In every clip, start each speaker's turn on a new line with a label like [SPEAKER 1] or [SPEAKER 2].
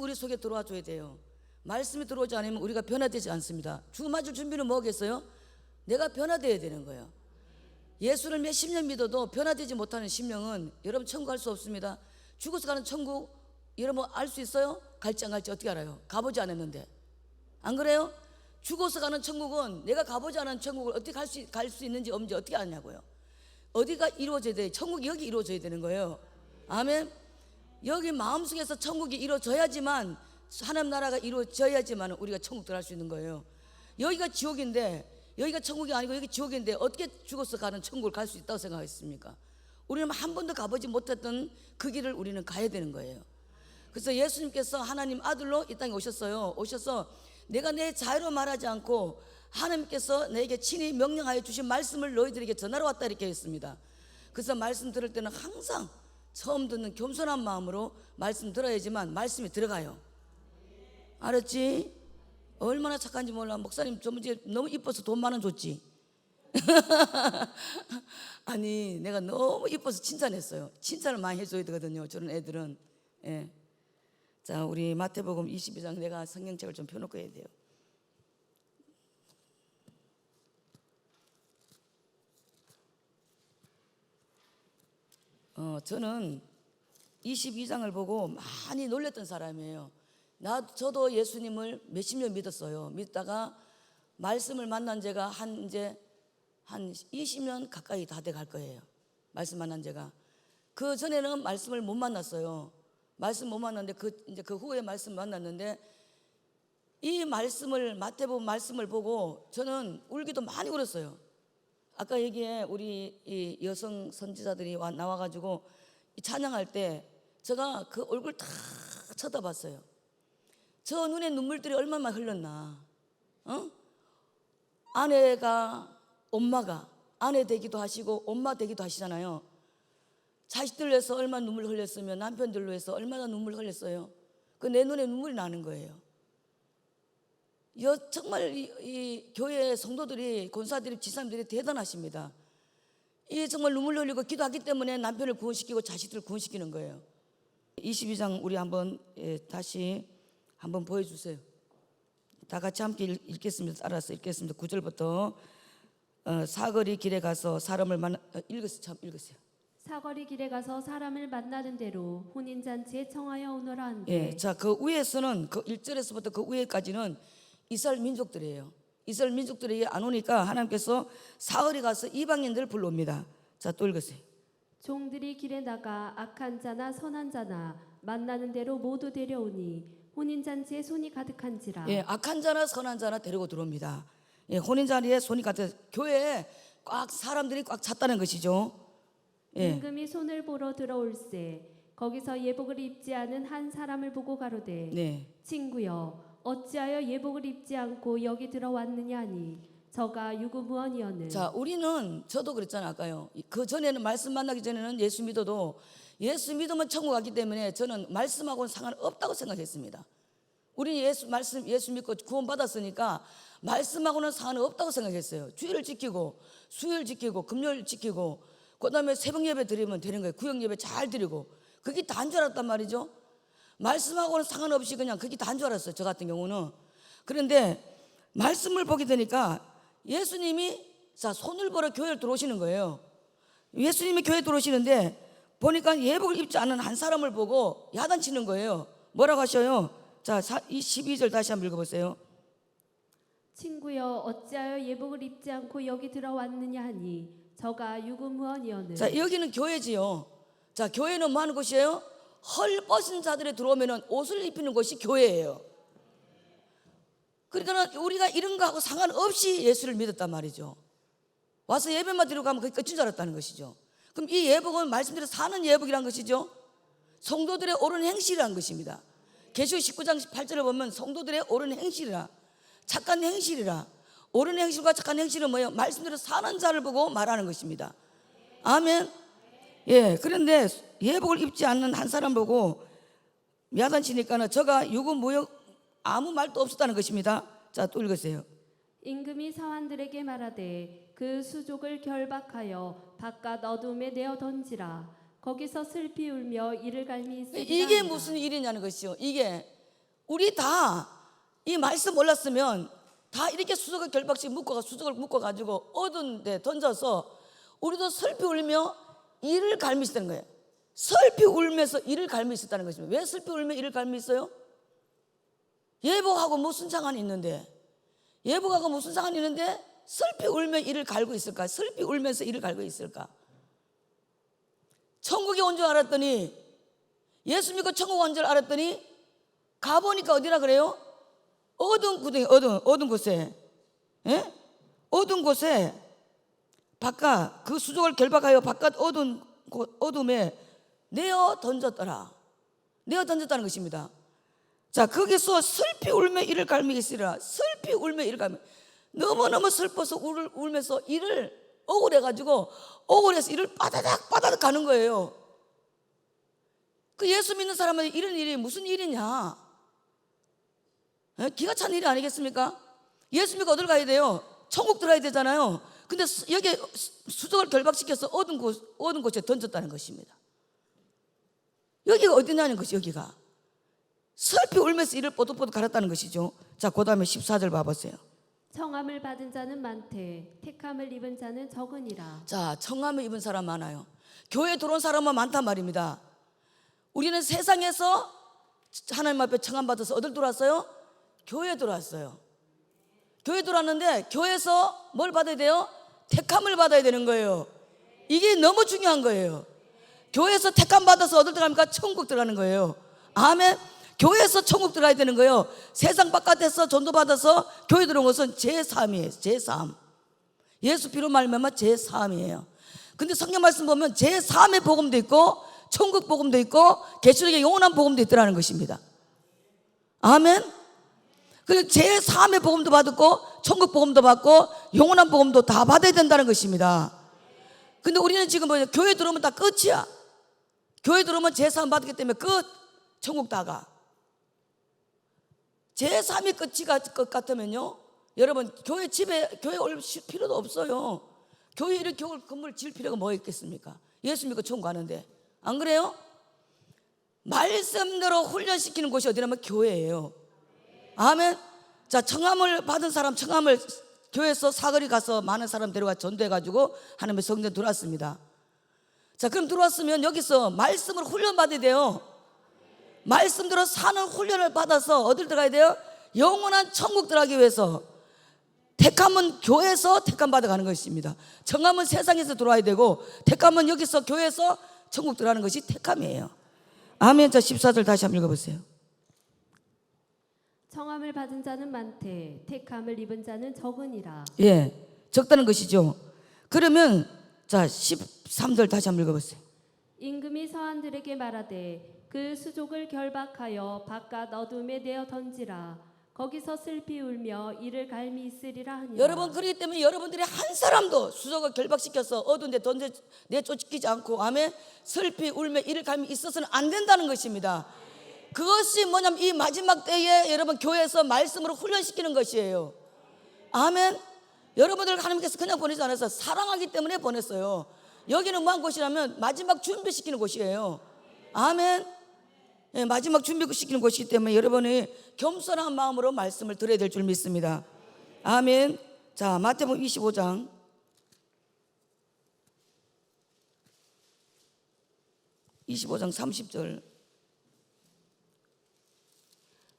[SPEAKER 1] 우리 속에 들어와 줘야 돼요. 말씀이 들어오지 않으면 우리가 변화되지 않습니다. 죽음 맞을 준비는 뭐겠어요? 내가 변화되어야 되는 거예요. 예수를 몇십 년 믿어도 변화되지 못하는 심령은 여러분 천국 갈 수 없습니다. 죽어서 가는 천국 여러분 알 수 있어요? 갈지 안 갈지 어떻게 알아요? 가보지 않았는데. 안 그래요? 죽어서 가는 천국은 내가 가보지 않은 천국을 어떻게 갈 수 있는지 없는지 어떻게 아냐고요. 어디가 이루어져야 돼? 천국이 여기 이루어져야 되는 거예요. 아멘. 여기 마음속에서 천국이 이루어져야지만, 하나님 나라가 이루어져야지만 우리가 천국 들어갈 수 있는 거예요. 여기가 지옥인데, 여기가 천국이 아니고 여기 지옥인데 어떻게 죽어서 가는 천국을 갈 수 있다고 생각했습니까? 우리는 한 번도 가보지 못했던 그 길을 우리는 가야 되는 거예요. 그래서 예수님께서 하나님 아들로 이 땅에 오셨어요. 오셔서 내가 내 자유로 말하지 않고 하나님께서 내게 친히 명령하여 주신 말씀을 너희들에게 전하러 왔다 이렇게 했습니다. 그래서 말씀 들을 때는 항상 처음 듣는 겸손한 마음으로 말씀 들어야지만 말씀이 들어가요. 알았지? 얼마나 착한지 몰라. 목사님 좀 이제 너무 이뻐서 돈 많은 줬지. 아니 내가 너무 이뻐서 칭찬했어요. 칭찬을 많이 해줘야 되거든요, 저런 애들은. 예. 자, 우리 마태복음 22장 내가 성경책을 좀 펴놓고 해야 돼요. 저는 22장을 보고 많이 놀랬던 사람이에요. 저도 예수님을 몇십 년 믿었어요. 믿다가 말씀을 만난 지가 이제 한 20년 가까이 다 돼 갈 거예요. 말씀 만난 지가. 그 전에는 말씀을 못 만났어요. 말씀 못 만났는데 이제 그 후에 말씀 만났는데, 이 말씀을 마태복음 말씀을 보고 저는 울기도 많이 울었어요. 아까 여기에 우리 이 여성 선지자들이 나와가지고 찬양할 때 제가 그 얼굴 다 쳐다봤어요. 저 눈에 눈물들이 얼마나 흘렀나. 엄마가 아내 되기도 하시고 엄마 되기도 하시잖아요. 자식들 위해서 얼마나 눈물 흘렸으면 남편들로 해서 얼마나 눈물 흘렸어요. 그 내 눈에 눈물이 나는 거예요. 정말 이 교회 성도들이, 권사들이, 지사님들이 대단하십니다. 이 정말 눈물 흘리고 기도하기 때문에 남편을 구원시키고 자식들을 구원시키는 거예요. 22장 우리 한번 다시 한번 보여주세요. 다 같이 함께 읽겠습니다. 따라서 읽겠습니다. 9절부터 사거리 길에 가서 사람을 읽으세요.
[SPEAKER 2] 사거리 길에 가서 사람을 만나는 대로 혼인잔치에 청하여 오너라 한데.
[SPEAKER 1] 예, 자, 그 위에서는 그 1절에서부터 그 위에까지는 이스라엘 민족들이에요. 이스라엘 민족들이 안 오니까 하나님께서 사흘이 가서 이방인들을 불러옵니다. 자, 또 읽으세요.
[SPEAKER 2] 종들이 길에 나가 악한 자나 선한 자나 만나는 대로 모두 데려오니 혼인잔치에 손이 가득한지라.
[SPEAKER 1] 예, 악한 자나 선한 자나 데리고 들어옵니다. 예, 혼인자리에 손이 가득, 교회에 꽉 사람들이 꽉 찼다는 것이죠. 예.
[SPEAKER 2] 임금이 손을 보러 들어올세 거기서 예복을 입지 않은 한 사람을 보고 가로되
[SPEAKER 1] 네.
[SPEAKER 2] 친구여 어찌하여 예복을 입지 않고 여기 들어왔느냐 하니 저가 유구무원이었는.
[SPEAKER 1] 자, 우리는 저도 그랬잖아요, 아까요. 그 전에는 말씀 만나기 전에는 예수 믿어도 예수 믿으면 천국 가기 때문에 저는 말씀하고는 상관없다고 생각했습니다. 우리 예수 믿고 구원 받았으니까 말씀하고는 상관없다고 생각했어요. 주일을 지키고 수요일 지키고 금요일 지키고 그다음에 새벽 예배 드리면 되는 거예요. 구역 예배 잘 드리고 그게 다인 줄 알았단 말이죠. 말씀하고는 상관없이 그냥 그게 다인 줄 알았어요, 저 같은 경우는. 그런데 말씀을 보게 되니까 예수님이 자 손을 벌어 교회를 들어오시는 거예요. 예수님이 교회에 들어오시는데 보니까 예복을 입지 않은 한 사람을 보고 야단치는 거예요. 뭐라고 하셔요? 자, 12절 다시 한번 읽어보세요.
[SPEAKER 2] 친구여 어찌하여 예복을 입지 않고 여기 들어왔느냐 하니 저가 유구무원이었는.
[SPEAKER 1] 자, 여기는 교회지요. 자, 교회는 뭐 하는 곳이에요? 헐벗은 자들이 들어오면 옷을 입히는 곳이 교회예요. 그러니까 우리가 이런 거하고 상관없이 예수를 믿었단 말이죠. 와서 예배만 드리고 가면 그게 끝인 줄 알았다는 것이죠. 그럼 이 예복은 말씀대로 사는 예복이란 것이죠. 성도들의 옳은 행실이란 것입니다. 계시록 19장 18절에 보면 성도들의 옳은 행실이라, 착한 행실이라. 옳은 행실과 착한 행실은 뭐예요? 말씀대로 사는 자를 보고 말하는 것입니다. 아멘. 예, 그런데 예복을 입지 않는 한 사람 보고 야단치니까는 저가 유구무역 아무 말도 없었다는 것입니다. 자, 또 읽으세요.
[SPEAKER 2] 임금이 사환들에게 말하되 그 수족을 결박하여 바깥 어둠에 내어 던지라. 거기서 슬피 울며 이를 갈미 있으리라.
[SPEAKER 1] 이게 무슨 일이냐는 것이요. 이게 우리 다 이 말씀 몰랐으면 다 이렇게 수석을 결박씩 묶어가 수석을 묶어가지고 어두운 데 던져서 우리도 슬피 울며 이를 갈미 있었다는 거예요. 슬피 울면서 이를 갈미 있었다는 것입니다. 왜 슬피 울며 이를 갈미 있어요? 예복하고 무슨 상관이 있는데, 예복하고 무슨 상관이 있는데 슬피 울며 이를 갈고 있을까? 슬피 울면서 이를 갈고 있을까? 천국에 온 줄 알았더니, 예수 믿고 천국 온 줄 알았더니 가보니까 어디라 그래요? 어두운 구덩이, 어두운 곳에, 예? 어두운 곳에 바깥 그 수족을 결박하여 바깥 어둠에 내어 던졌더라. 내어 던졌다는 것입니다. 자, 거기서 슬피 울며 이를 갈미 있으리라. 슬피 울며 이를 갈미. 너무너무 슬퍼서 울면서 이를 억울해가지고 억울해서 이를 빠다닥 가는 거예요. 그 예수 믿는 사람은 이런 일이 무슨 일이냐? 기가 찬 일이 아니겠습니까? 예수 믿고 어딜 가야 돼요? 천국 들어야 되잖아요. 근데 여기 수족을 결박시켜서 어두운 곳에 던졌다는 것입니다. 여기가 어디냐는 것이, 여기가 슬피 울면서 이를 뽀득뽀득 갈았다는 것이죠. 자, 그 다음에 14절 봐보세요.
[SPEAKER 2] 청함을 받은 자는 많되 택함을 입은 자는 적으니라.
[SPEAKER 1] 자, 청함을 입은 사람 많아요. 교회에 들어온 사람은 많단 말입니다. 우리는 세상에서 하나님 앞에 청함 받아서 어딜 들어왔어요? 교회에 들어왔어요. 교회에 들어왔는데 교회에서 뭘 받아야 돼요? 택함을 받아야 되는 거예요. 이게 너무 중요한 거예요. 교회에서 택함 받아서 어딜 들어갑니까? 천국 들어가는 거예요. 아멘. 교회에서 천국 들어가야 되는 거예요. 세상 바깥에서 전도 받아서 교회 들어온 것은 제3이에요. 제3. 예수 피로 말미암아 제3이에요. 근데 성경 말씀 보면 제3의 복음도 있고 천국 복음도 있고 계시록의 영원한 복음도 있더라는 것입니다. 아멘. 그리고 제3의 복음도 받고 천국 복음도 받고 영원한 복음도 다 받아야 된다는 것입니다. 근데 우리는 지금 뭐냐, 교회 들어오면 다 끝이야. 교회 들어오면 제3 받기 때문에 끝. 천국 다가. 제3이 끝이 것 같으면요, 여러분 교회 올 필요도 없어요. 교회 이렇게 건물 지을 필요가 뭐 있겠습니까? 예수 믿고 천국 가는데. 안 그래요? 말씀대로 훈련시키는 곳이 어디냐면 교회예요. 아멘. 자, 청함을 받은 사람, 청함을 교회에서 사거리 가서 많은 사람 데려가 전도해가지고 하나님의 성전 들어왔습니다. 자, 그럼 들어왔으면 여기서 말씀을 훈련받아야 돼요. 말씀대로 사는 훈련을 받아서 어딜 들어가야 돼요? 영원한 천국 들어가기 위해서. 택함은 교회에서 택함 받아가는 것입니다. 청함은 세상에서 들어와야 되고 택함은 여기서 교회에서 천국 들어가는 것이 택함이에요. 아멘. 자, 14절 다시 한번 읽어보세요.
[SPEAKER 2] 청함을 받은 자는 많되 택함을 입은 자는 적으니라.
[SPEAKER 1] 예, 적다는 것이죠. 그러면 자, 13절 다시 한번 읽어보세요.
[SPEAKER 2] 임금이 서한들에게 말하되 그 수족을 결박하여 바깥 어둠에 내어 던지라. 거기서 슬피 울며 이를 갈미 있으리라 하니라.
[SPEAKER 1] 여러분, 그렇기 때문에 여러분들이 한 사람도 수족을 결박시켜서 어두운 데 내쫓기지 않고 아멘, 슬피 울며 이를 갈미 있어서는 안 된다는 것입니다. 그것이 뭐냐면 이 마지막 때에 여러분 교회에서 말씀으로 훈련시키는 것이에요. 아멘. 여러분들 하나님께서 그냥 보내지 않아서 사랑하기 때문에 보냈어요. 여기는 뭐한 곳이라면 마지막 준비시키는 곳이에요. 아멘. 예, 마지막 준비시키는 곳이기 때문에 여러분이 겸손한 마음으로 말씀을 들어야 될 줄 믿습니다. 아멘. 자, 마태복음 25장 30절.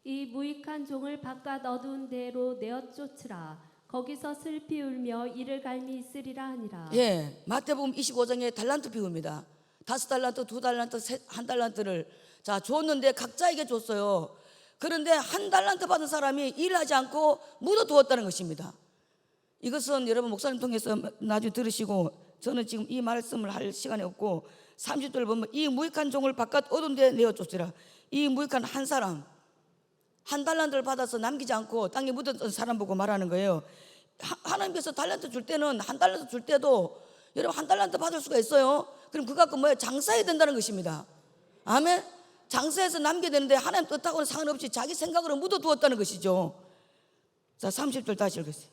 [SPEAKER 2] 이 무익한 종을 바깥 어두운 데로 내어 쫓으라. 거기서 슬피 울며 이를 갈미 있으리라 하니라.
[SPEAKER 1] 예, 마태복음 25장의 달란트 비유입니다. 5달란트, 2달란트, 1달란트를 자 줬는데 각자에게 줬어요. 그런데 1달란트 받은 사람이 일하지 않고 묻어두었다는 것입니다. 이것은 여러분 목사님 통해서 나중에 들으시고, 저는 지금 이 말씀을 할 시간이 없고 30절 보면 이 무익한 종을 바깥 어두운 데 내어 쫓으라. 이 무익한 한 사람 1달란트를 받아서 남기지 않고 땅에 묻었던 사람 보고 말하는 거예요. 하나님께서 달란트 줄 때는 1달란트 줄 때도 여러분 1달란트 받을 수가 있어요. 그럼 그거 갖고 뭐예요? 장사해야 된다는 것입니다. 아멘. 장사해서 남겨야 되는데 하나님 뜻하고는 상관없이 자기 생각으로 묻어두었다는 것이죠. 자, 30절 다시 읽겠어요.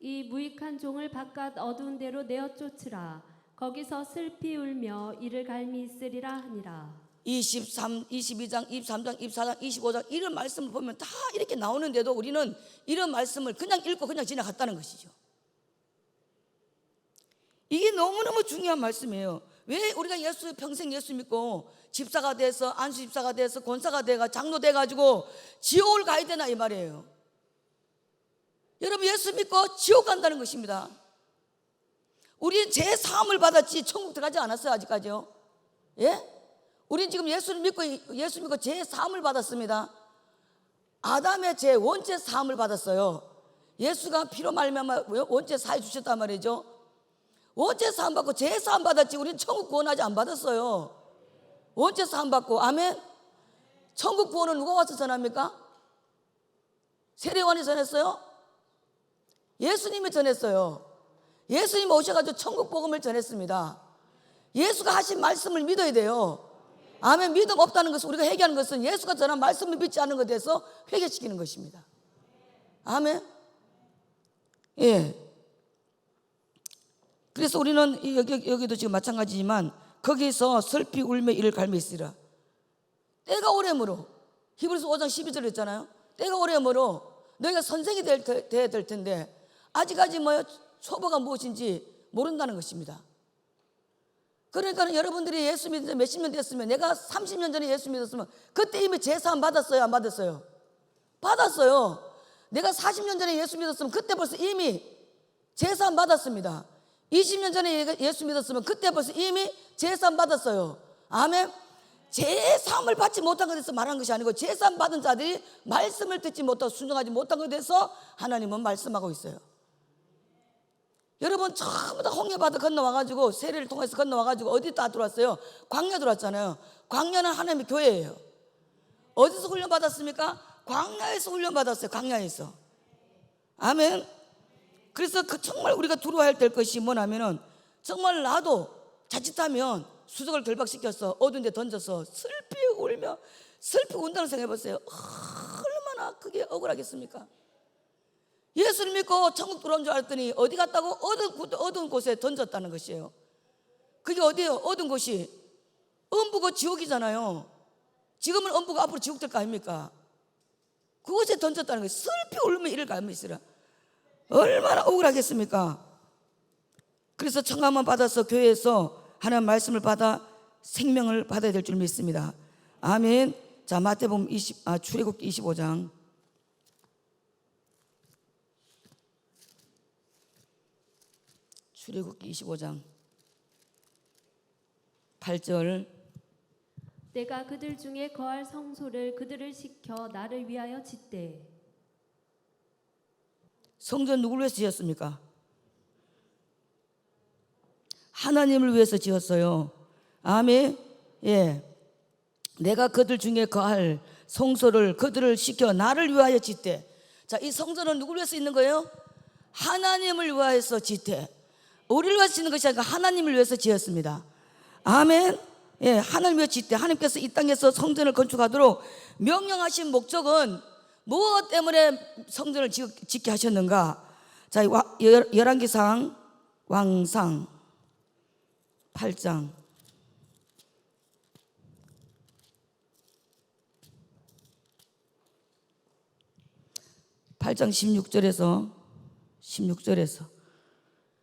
[SPEAKER 2] 이 무익한 종을 바깥 어두운 데로 내어 쫓으라. 거기서 슬피 울며 이를 갈미 있으리라 하니라.
[SPEAKER 1] 23, 22장, 23장, 24장, 25장 이런 말씀을 보면 다 이렇게 나오는데도 우리는 이런 말씀을 그냥 읽고 그냥 지나갔다는 것이죠. 이게 너무너무 중요한 말씀이에요. 왜 우리가 평생 예수 믿고 집사가 돼서 안수 집사가 돼서 권사가 돼가 장로 돼가지고 지옥을 가야 되나 이 말이에요. 여러분, 예수 믿고 지옥 간다는 것입니다. 우리는 제 사함을 받았지 천국 들어가지 않았어요 아직까지요. 예? 우리는 지금 예수 믿고 제 사함을 받았습니다. 아담의 제 원죄 사함을 받았어요. 예수가 피로 말미암아 원죄 사해 주셨단 말이죠. 원죄 사함 받고 제 사함 받았지 우리는 천국 구원 아직 안 받았어요. 원죄 사함 받고. 아멘. 천국 구원은 누가 와서 전합니까? 세례요한이 전했어요? 예수님이 전했어요. 예수님 오셔가지고 천국 복음을 전했습니다. 예수가 하신 말씀을 믿어야 돼요. 아멘. 믿음 없다는 것은, 우리가 회개하는 것은 예수가 전한 말씀을 믿지 않는 것에 대해서 회개시키는 것입니다. 아멘. 예. 그래서 우리는 여기도 지금 마찬가지지만 거기서 슬피 울며 이를 갈미시라. 때가 오래므로, 히브리서 5장 12절에 있잖아요. 때가 오래므로 너희가 선생이 돼야 될 텐데 아직까지 초보가 무엇인지 모른다는 것입니다. 그러니까 여러분들이 예수 믿은 지 몇십 년 됐으면, 내가 30년 전에 예수 믿었으면 그때 이미 제사함 받았어요 안 받았어요? 받았어요. 내가 40년 전에 예수 믿었으면 그때 벌써 이미 제사함 받았습니다. 20년 전에 예수 믿었으면 그때 벌써 이미 제사함 받았어요. 아멘. 제사함을 받지 못한 것에 대해서 말한 것이 아니고, 제사함 받은 자들이 말씀을 듣지 못하고 순종하지 못한 것에 대해서 하나님은 말씀하고 있어요. 여러분, 전부 다 홍해바다 건너와가지고, 세례를 통해서 건너와가지고 어디 다 들어왔어요? 광야 들어왔잖아요. 광야는 하나님의 교회예요. 어디서 훈련받았습니까? 광야에서 훈련받았어요. 광야에서. 아멘. 그래서 정말 우리가 두려워야 될 것이 뭐냐면은, 정말 나도 자칫하면 수족을 결박시켜서 어두운 데 던져서 슬피 울며, 슬피 운다는 생각 해보세요. 얼마나 그게 억울하겠습니까? 예수를 믿고 천국 들어온 줄 알았더니 어디 갔다고? 어두운 곳에 던졌다는 것이에요. 그게 어디예요? 어두운 곳이 음부고 지옥이잖아요. 지금은 음부고 앞으로 지옥 될 거 아닙니까? 그곳에 던졌다는 거예요. 슬피 울며 이를 갈미시라. 얼마나 억울하겠습니까? 그래서 청함을 받아서 교회에서 하나님 말씀을 받아 생명을 받아야 될 줄 믿습니다. 아멘. 자, 마태복음 출애굽기 25장 출애굽기 25장 8절.
[SPEAKER 2] 내가 그들 중에 거할 성소를 그들을 시켜 나를 위하여 짓되.
[SPEAKER 1] 성전 누구를 위해서 지었습니까? 하나님을 위해서 지었어요. 아멘. 예. 내가 그들 중에 거할 성소를 그들을 시켜 나를 위하여 짓되. 자, 이 성전은 누구를 위해서 있는 거예요? 하나님을 위하여서 짓되. 우리를 위해서 짓는 것이 아니라 하나님을 위해서 지었습니다. 아멘. 예, 하나님을 위해서 짓되. 하나님께서 이 땅에서 성전을 건축하도록 명령하신 목적은 무엇 때문에 성전을 짓게 하셨는가? 자, 열왕기상 왕상 8장 16절에서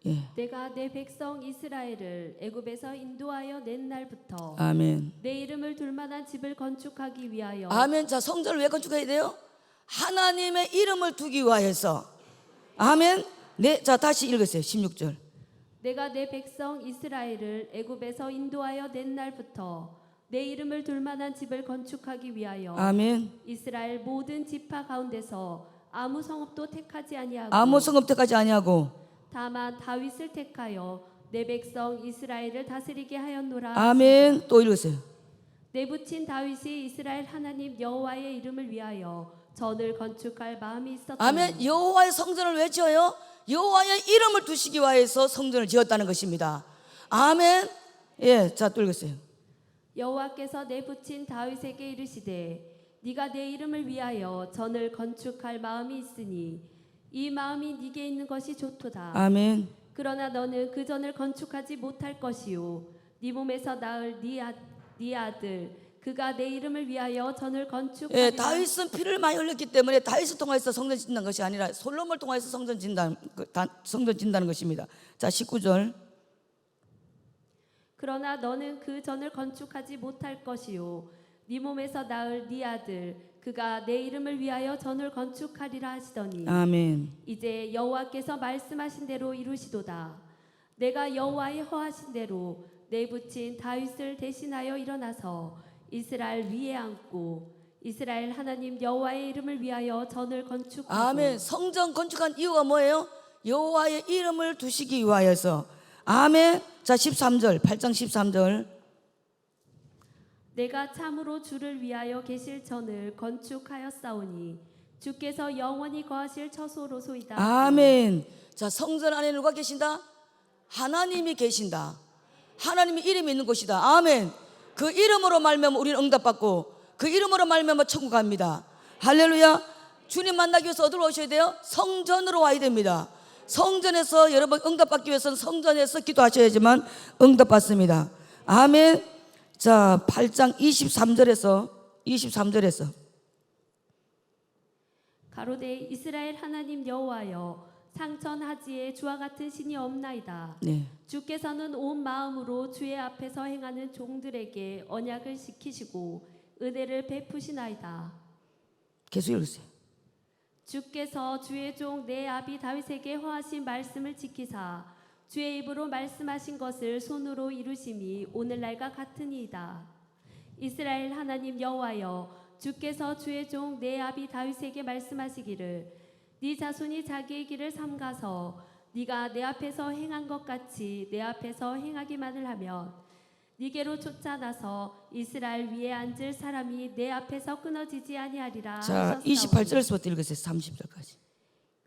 [SPEAKER 1] 예.
[SPEAKER 2] 내가 내 백성 이스라엘을 애굽에서 인도하여 낸 날부터
[SPEAKER 1] 아멘.
[SPEAKER 2] 내 이름을 둘 만한 집을 건축하기 위하여.
[SPEAKER 1] 아멘. 자, 성전을 왜 건축해야 돼요? 하나님의 이름을 두기 위하여서. 아멘. 네, 자, 다시 읽으세요. 16절.
[SPEAKER 2] 내가 내 백성 이스라엘을 애굽에서 인도하여 낸 날부터 내 이름을 둘 만한 집을 건축하기 위하여.
[SPEAKER 1] 아멘.
[SPEAKER 2] 이스라엘 모든 지파 가운데서 아무 성읍도 택하지 아니하고.
[SPEAKER 1] 아무 성읍 택하지 아니하고.
[SPEAKER 2] 다만 다윗을 택하여 내 백성 이스라엘을 다스리게 하였노라.
[SPEAKER 1] 아멘. 또 읽으세요.
[SPEAKER 2] 내 붙인 다윗이 이스라엘 하나님 여호와의 이름을 위하여 전을 건축할 마음이 있었다.
[SPEAKER 1] 아멘. 여호와의 성전을 왜 지어요? 여호와의 이름을 두시기 위해서 성전을 지었다는 것입니다. 아멘. 예, 자, 또 읽으세요.
[SPEAKER 2] 여호와께서 내 붙인 다윗에게 이르시되 네가 내 이름을 위하여 전을 건축할 마음이 있으니 이 마음이 네게 있는 것이 좋도다.
[SPEAKER 1] 아멘.
[SPEAKER 2] 그러나 너는 그 전을 건축하지 못할 것이요 네 몸에서 낳을 네 아들 그가 내 이름을 위하여 전을 건축하리라.
[SPEAKER 1] 예, 다윗은 피를 많이 흘렸기 때문에 다윗을 통해서 성전 짓는 것이 아니라 솔로몬을 통해서 성전 짓는다는 것입니다. 자, 19절.
[SPEAKER 2] 그러나 너는 그 전을 건축하지 못할 것이요 네 몸에서 낳을 네 아들 그가 내 이름을 위하여 전을 건축하리라 하시더니
[SPEAKER 1] 아멘.
[SPEAKER 2] 이제 여호와께서 말씀하신 대로 이루시도다. 내가 여호와의 허하신 대로 내 붙인 다윗을 대신하여 일어나서 이스라엘 위에 앉고 이스라엘 하나님 여호와의 이름을 위하여 전을 건축하고.
[SPEAKER 1] 아멘. 성전 건축한 이유가 뭐예요? 여호와의 이름을 두시기 위하여서. 아멘. 자, 13절. 8장 13절.
[SPEAKER 2] 내가 참으로 주를 위하여 계실 전을 건축하였사오니 주께서 영원히 거하실 처소로소이다.
[SPEAKER 1] 아멘. 자, 성전 안에 누가 계신다? 하나님이 계신다. 하나님의 이름이 있는 곳이다. 아멘. 그 이름으로 말미암아 우리는 응답받고 그 이름으로 말미암아 천국 갑니다. 할렐루야. 주님 만나기 위해서 어디로 오셔야 돼요? 성전으로 와야 됩니다. 성전에서 여러분 응답받기 위해서는 성전에서 기도하셔야지만 응답받습니다. 아멘. 자, 8장 23절에서
[SPEAKER 2] 가로되 이스라엘 하나님 여호와여 상천하지에 주와 같은 신이 없나이다.
[SPEAKER 1] 네.
[SPEAKER 2] 주께서는 온 마음으로 주의 앞에서 행하는 종들에게 언약을 지키시고 은혜를 베푸시나이다.
[SPEAKER 1] 계속 읽으세요.
[SPEAKER 2] 주께서 주의 종 내 아비 다윗에게 허하신 말씀을 지키사 주의 입으로 말씀하신 것을 손으로 이루심이 오늘날과 같으니이다. 이스라엘 하나님 여호와여 주께서 주의 종 내 아비 다윗에게 말씀하시기를 네 자손이 자기의 길을 삼가서 네가 내 앞에서 행한 것 같이 내 앞에서 행하기만을 하면 네게로 쫓아나서 이스라엘 위에 앉을 사람이 내 앞에서 끊어지지 아니하리라.
[SPEAKER 1] 자,
[SPEAKER 2] 하셨사오니.
[SPEAKER 1] 28절에서부터 읽으세요. 30절까지.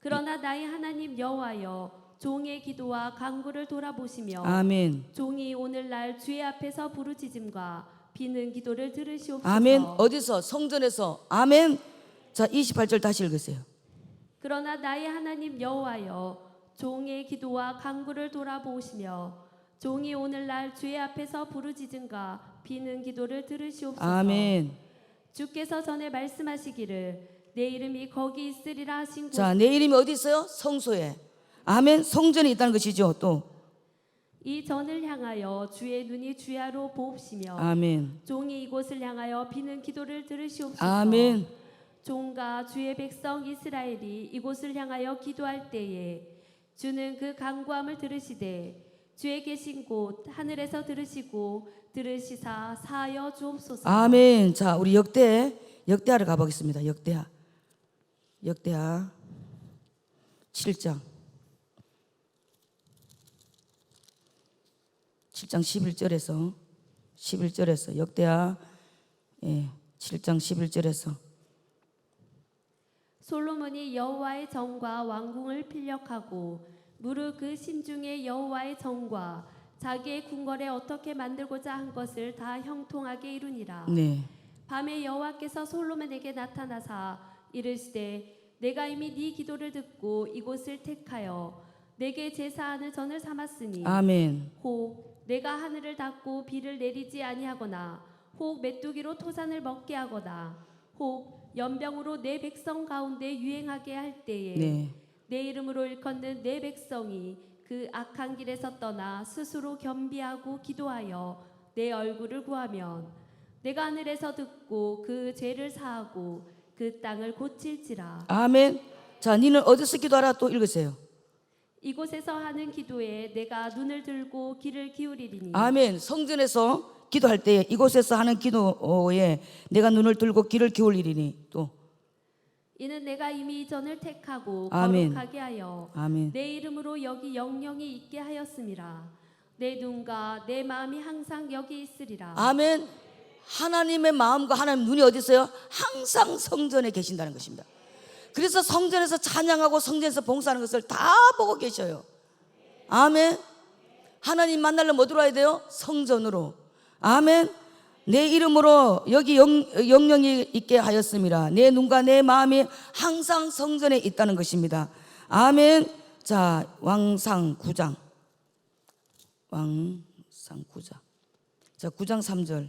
[SPEAKER 2] 그러나 나의 하나님 여호와여 종의 기도와 간구를 돌아보시며
[SPEAKER 1] 아멘.
[SPEAKER 2] 종이 오늘날 주의 앞에서 부르짖음과 비는 기도를 들으시옵소서.
[SPEAKER 1] 아멘. 어디서? 성전에서. 아멘. 자, 28절 다시 읽으세요.
[SPEAKER 2] 그러나 나의 하나님 여호와여 종의 기도와 간구를 돌아보시며 종이 오늘날 주의 앞에서 부르짖음과 비는 기도를 들으시옵소서.
[SPEAKER 1] 아멘.
[SPEAKER 2] 주께서 전에 말씀하시기를 내 이름이 거기 있으리라 하신 곳.
[SPEAKER 1] 자, 내 이름이 어디 있어요? 성소에. 아멘. 성전에 있다는 것이죠. 또.
[SPEAKER 2] 이 전을 향하여 주의 눈이 주야로 보옵시며
[SPEAKER 1] 아멘.
[SPEAKER 2] 종이 이곳을 향하여 비는 기도를 들으시옵소서.
[SPEAKER 1] 아멘.
[SPEAKER 2] 종과 주의 백성 이스라엘이 이곳을 향하여 기도할 때에 주는 그 간구함을 들으시되 주의 계신 곳 하늘에서 들으시고 들으시사 사하여 주옵소서.
[SPEAKER 1] 아멘. 자, 우리 역대하러 가보겠습니다. 역대하 7장 11절에서 역대하 7장 11절에서
[SPEAKER 2] 솔로몬이 여호와의 정과 왕궁을 필력하고 무릇 그 심중에 여호와의 정과 자기의 궁궐에 어떻게 만들고자 한 것을 다 형통하게 이루니라.
[SPEAKER 1] 네.
[SPEAKER 2] 밤에 여호와께서 솔로몬에게 나타나사 이르시되 내가 이미 네 기도를 듣고 이곳을 택하여 내게 제사하는 전을 삼았으니
[SPEAKER 1] 아멘.
[SPEAKER 2] 혹 내가 하늘을 닫고 비를 내리지 아니하거나 혹 메뚜기로 토산을 먹게 하거나 혹 연병으로 내 백성 가운데 유행하게 할 때에
[SPEAKER 1] 네.
[SPEAKER 2] 내 이름으로 일컫는 내 백성이 그 악한 길에서 떠나 스스로 겸비하고 기도하여 내 얼굴을 구하면 내가 하늘에서 듣고 그 죄를 사하고 그 땅을 고칠지라.
[SPEAKER 1] 아멘. 자, 니는 어디서 기도하라 또 읽으세요.
[SPEAKER 2] 이곳에서 하는 기도에 내가 눈을 들고 귀를 기울이리니.
[SPEAKER 1] 아멘. 성전에서 기도할 때 이곳에서 하는 기도에 내가 눈을 들고 귀를 기울이리니. 또
[SPEAKER 2] 이는 내가 이미 이 전을 택하고
[SPEAKER 1] 아멘.
[SPEAKER 2] 거룩하게 하여
[SPEAKER 1] 아멘.
[SPEAKER 2] 내 이름으로 여기 영영이 있게 하였음이라. 내 눈과 내 마음이 항상 여기 있으리라.
[SPEAKER 1] 아멘. 하나님의 마음과 하나님 눈이 어디 있어요? 항상 성전에 계신다는 것입니다. 그래서 성전에서 찬양하고 성전에서 봉사하는 것을 다 보고 계셔요. 아멘. 하나님 만나려면 어디로 와야 돼요? 성전으로. 아멘. 내 이름으로 여기 영영이 있게 하였음이라. 내 눈과 내 마음이 항상 성전에 있다는 것입니다. 아멘. 자, 왕상 9장. 자, 9장 3절.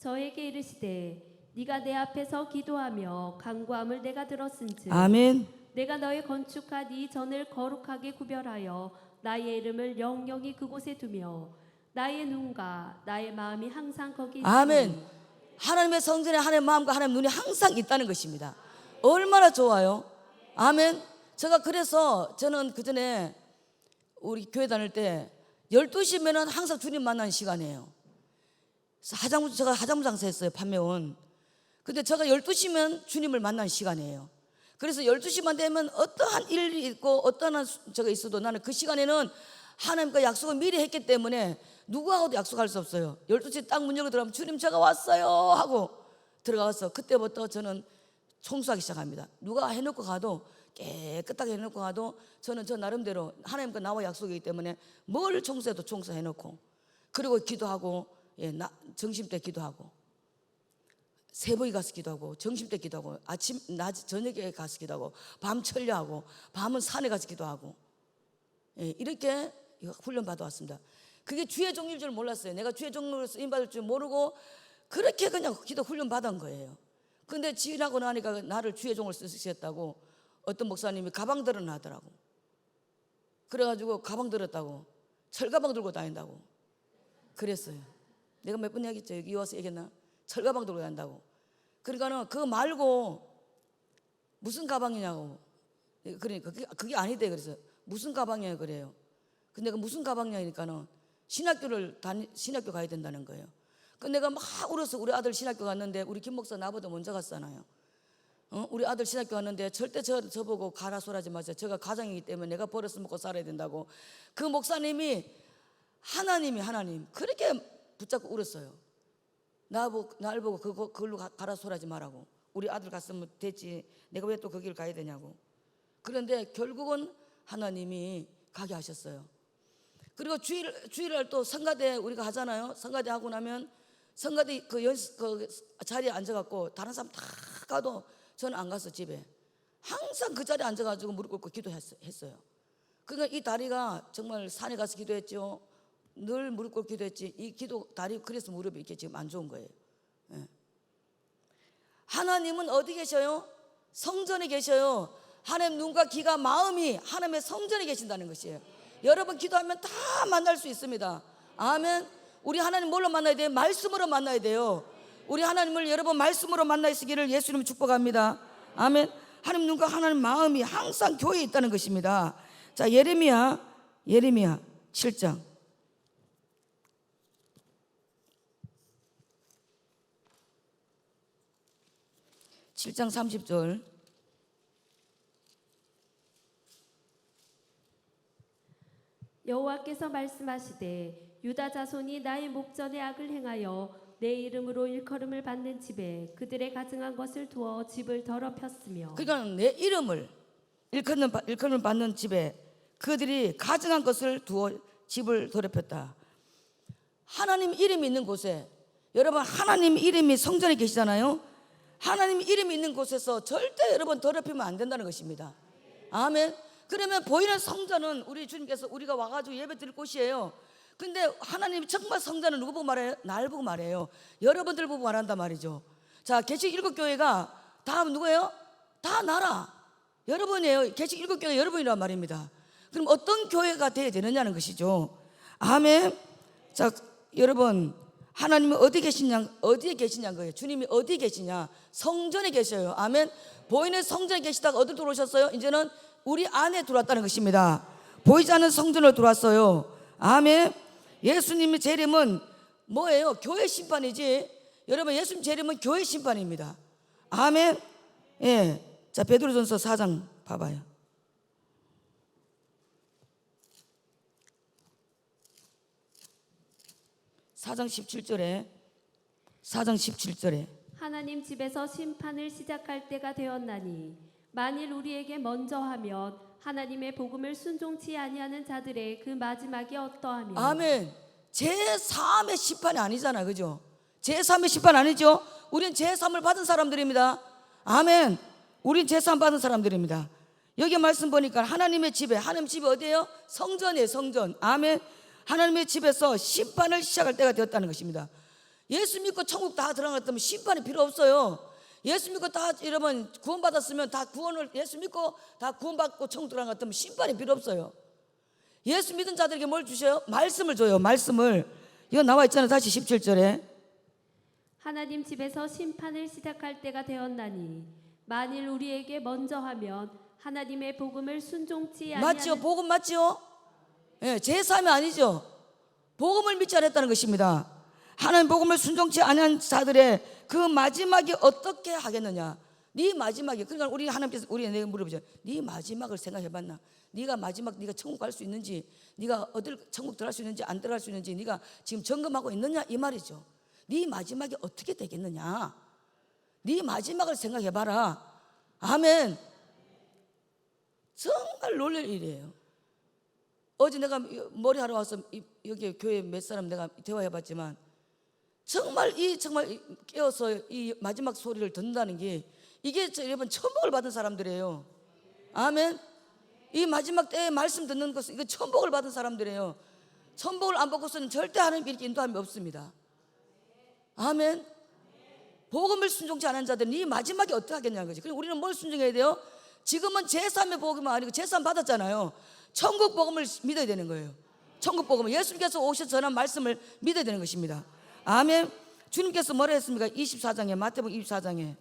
[SPEAKER 2] 저에게 이르시되 네가 내 앞에서 기도하며 간구함을 내가 들었은즉
[SPEAKER 1] 아멘.
[SPEAKER 2] 내가 너의 건축한 이 전을 거룩하게 구별하여 나의 이름을 영영이 그곳에 두며 나의 눈과 나의 마음이 항상 거기 있으니
[SPEAKER 1] 아멘. 하나님의 성전에 하나님의 마음과 하나님의 눈이 항상 있다는 것입니다. 얼마나 좋아요. 아멘. 제가 그래서 저는 그전에 우리 교회 다닐 때 12시면은 항상 주님 만나는 시간이에요. 제가 화장품 장사했어요. 판매원. 근데 제가 12시면 주님을 만나는 시간이에요. 그래서 12시만 되면 어떠한 일이 있고 어떠한 저가 있어도 나는 그 시간에는 하나님과 약속을 미리 했기 때문에 누구하고도 약속할 수 없어요. 12시 딱 문 열고 들어가면 주님 제가 왔어요 하고 들어가서 그때부터 저는 청소하기 시작합니다. 누가 해놓고 가도 깨끗하게 해놓고 가도 저는 저 나름대로 하나님과 나와 약속이기 때문에 뭘 청소해도 청소해놓고, 그리고 기도하고, 점심때 기도하고, 새벽에 가서 기도하고, 점심때 기도하고, 아침 낮 저녁에 가서 기도하고, 밤 철야하고, 밤은 산에 가서 기도하고, 이렇게 훈련 받아왔습니다. 그게 주의 종일 줄 몰랐어요. 내가 주의 종으로 쓰임 받을 줄 모르고 그렇게 그냥 기도 훈련 받은 거예요. 근데 지나고 나니까 나를 주의 종을 쓰시겠다고 어떤 목사님이 가방 들어놔더라고. 그래가지고 가방 들었다고, 철가방 들고 다닌다고 그랬어요. 내가 몇 번 얘기했죠. 여기 와서 얘기했나? 철가방 들고 다닌다고. 그러니까는 그거 말고 무슨 가방이냐고. 그러니까 그게 아니대. 그래서 무슨 가방이냐 그래요. 근데 그 무슨 가방이냐니까는 신학교 가야 된다는 거예요. 그 내가 막 울어서 우리 아들 신학교 갔는데, 우리 김 목사 나보다 먼저 갔잖아요. 우리 아들 신학교 갔는데 절대 저보고 가라 소리하지 마세요. 제가 가장이기 때문에 내가 버릇을 먹고 살아야 된다고. 그 목사님이 하나님 그렇게 붙잡고 울었어요. 날 보고 그걸로 가라 소리하지 말라고. 우리 아들 갔으면 됐지, 내가 왜 또 거기를 가야 되냐고. 그런데 결국은 하나님이 가게 하셨어요. 그리고 주일날 또 성가대 우리가 하잖아요. 성가대 하고 나면 성가대 그 자리에 앉아갖고 다른 사람 다 가도 저는 안 가서 집에 항상 그 자리에 앉아가지고 무릎 꿇고 기도했어요. 그러니까 이 다리가 정말 산에 가서 기도했죠. 늘 무릎 꿇고 기도했지. 이 기도 다리, 그래서 무릎이 이렇게 지금 안 좋은 거예요. 하나님은 어디 계셔요? 성전에 계셔요. 하나님 눈과 귀가 마음이 하나님의 성전에 계신다는 것이에요. 여러분 기도하면 다 만날 수 있습니다. 아멘. 우리 하나님 뭘로 만나야 돼요? 말씀으로 만나야 돼요. 우리 하나님을 여러분 말씀으로 만나 있기를 예수님 축복합니다. 아멘. 하나님 눈과 하나님 마음이 항상 교회에 있다는 것입니다. 자, 예레미야 7장 30절.
[SPEAKER 2] 여호와께서 말씀하시되 유다 자손이 나의 목전에 악을 행하여 내 이름으로 일컬음을 받는 집에 그들의 가증한 것을 두어 집을 더럽혔으며.
[SPEAKER 1] 그러니까 내 이름을 일컬음을 받는 집에 그들이 가증한 것을 두어 집을 더럽혔다. 하나님 이름이 있는 곳에, 여러분 하나님 이름이 성전에 계시잖아요. 하나님 이름이 있는 곳에서 절대 여러분 더럽히면 안 된다는 것입니다. 아멘. 그러면 보이는 성전은 우리 주님께서 우리가 와가지고 예배 드릴 곳이에요. 근데 하나님이 정말 성전은 누구 보고 말해요? 날 보고 말해요. 여러분들 보고 말한단 말이죠. 자, 개식 7교회가 다 누구예요? 다 나라 여러분이에요. 개식 7교회 여러분이란 말입니다. 그럼 어떤 교회가 돼야 되느냐는 것이죠. 아멘. 자, 여러분 하나님이 어디에 계시냐는 거예요. 주님이 어디에 계시냐? 성전에 계셔요. 아멘. 보이는 성전에 계시다가 어디로 들어오셨어요? 이제는 우리 안에 들어왔다는 것입니다. 보이지 않는 성전으로 들어왔어요. 아멘. 예수님의 재림은 뭐예요? 교회 심판이지. 여러분 예수님 재림은 교회 심판입니다. 아멘. 예. 자, 베드로전서 4장 봐봐요. 4장 17절에
[SPEAKER 2] 하나님 집에서 심판을 시작할 때가 되었나니 만일 우리에게 먼저 하면 하나님의 복음을 순종치 아니하는 자들의 그 마지막이 어떠하며.
[SPEAKER 1] 아멘. 제3의 심판이 아니잖아요. 그죠? 제3의 심판 아니죠? 우린 제3을 받은 사람들입니다. 아멘. 우린 제3 받은 사람들입니다. 여기 말씀 보니까 하나님의 집에, 하나님 집이 어디예요? 성전이에요. 성전. 아멘. 하나님의 집에서 심판을 시작할 때가 되었다는 것입니다. 예수 믿고 천국 다 들어갔다면 심판이 필요 없어요. 예수 믿고 다 여러분 구원받았으면 다 구원을 예수 믿고 다 구원받고 천국 들어갔다면 심판이 필요 없어요. 예수 믿은 자들에게 뭘 주셔요? 말씀을 줘요. 말씀을. 이거 나와 있잖아요. 다시 17절에
[SPEAKER 2] 하나님 집에서 심판을 시작할 때가 되었나니 만일 우리에게 먼저 하면 하나님의 복음을 순종치 아니하는
[SPEAKER 1] 맞죠? 복음 맞죠? 예, 제사함이 아니죠. 복음을 믿지 않았다는 것입니다. 하나님 복음을 순종치 아니한 자들의 그 마지막이 어떻게 하겠느냐? 네 마지막이. 그러니까 우리 하나님께서 우리에게 물어보죠. 네 마지막을 생각해봤나? 네가 마지막 네가 천국 갈 수 있는지, 네가 어딜 천국 들어갈 수 있는지 안 들어갈 수 있는지 네가 지금 점검하고 있느냐 이 말이죠. 네 마지막이 어떻게 되겠느냐? 네 마지막을 생각해봐라. 아멘. 정말 놀랄 일이에요. 어제 내가 머리하러 와서 여기 교회 몇 사람 내가 대화해봤지만 정말 깨어서 이 마지막 소리를 듣는다는 게 이게 여러분 천복을 받은 사람들이에요. 아멘. 이 마지막 때에 말씀 듣는 것은 이거 천복을 받은 사람들이에요. 천복을 안 받고서는 절대 하나님 이렇게 인도함이 없습니다. 아멘. 복음을 순종치 않은 자들은 이 마지막에 어떻게 하겠냐는 거지. 그리고 우리는 뭘 순종해야 돼요? 지금은 제3의 복음은 아니고 제3 받았잖아요. 천국 복음을 믿어야 되는 거예요. 천국 복음을 예수님께서 오셔서 전한 말씀을 믿어야 되는 것입니다. 아멘. 주님께서 뭐라 했습니까? 24장에 마태복음 24장에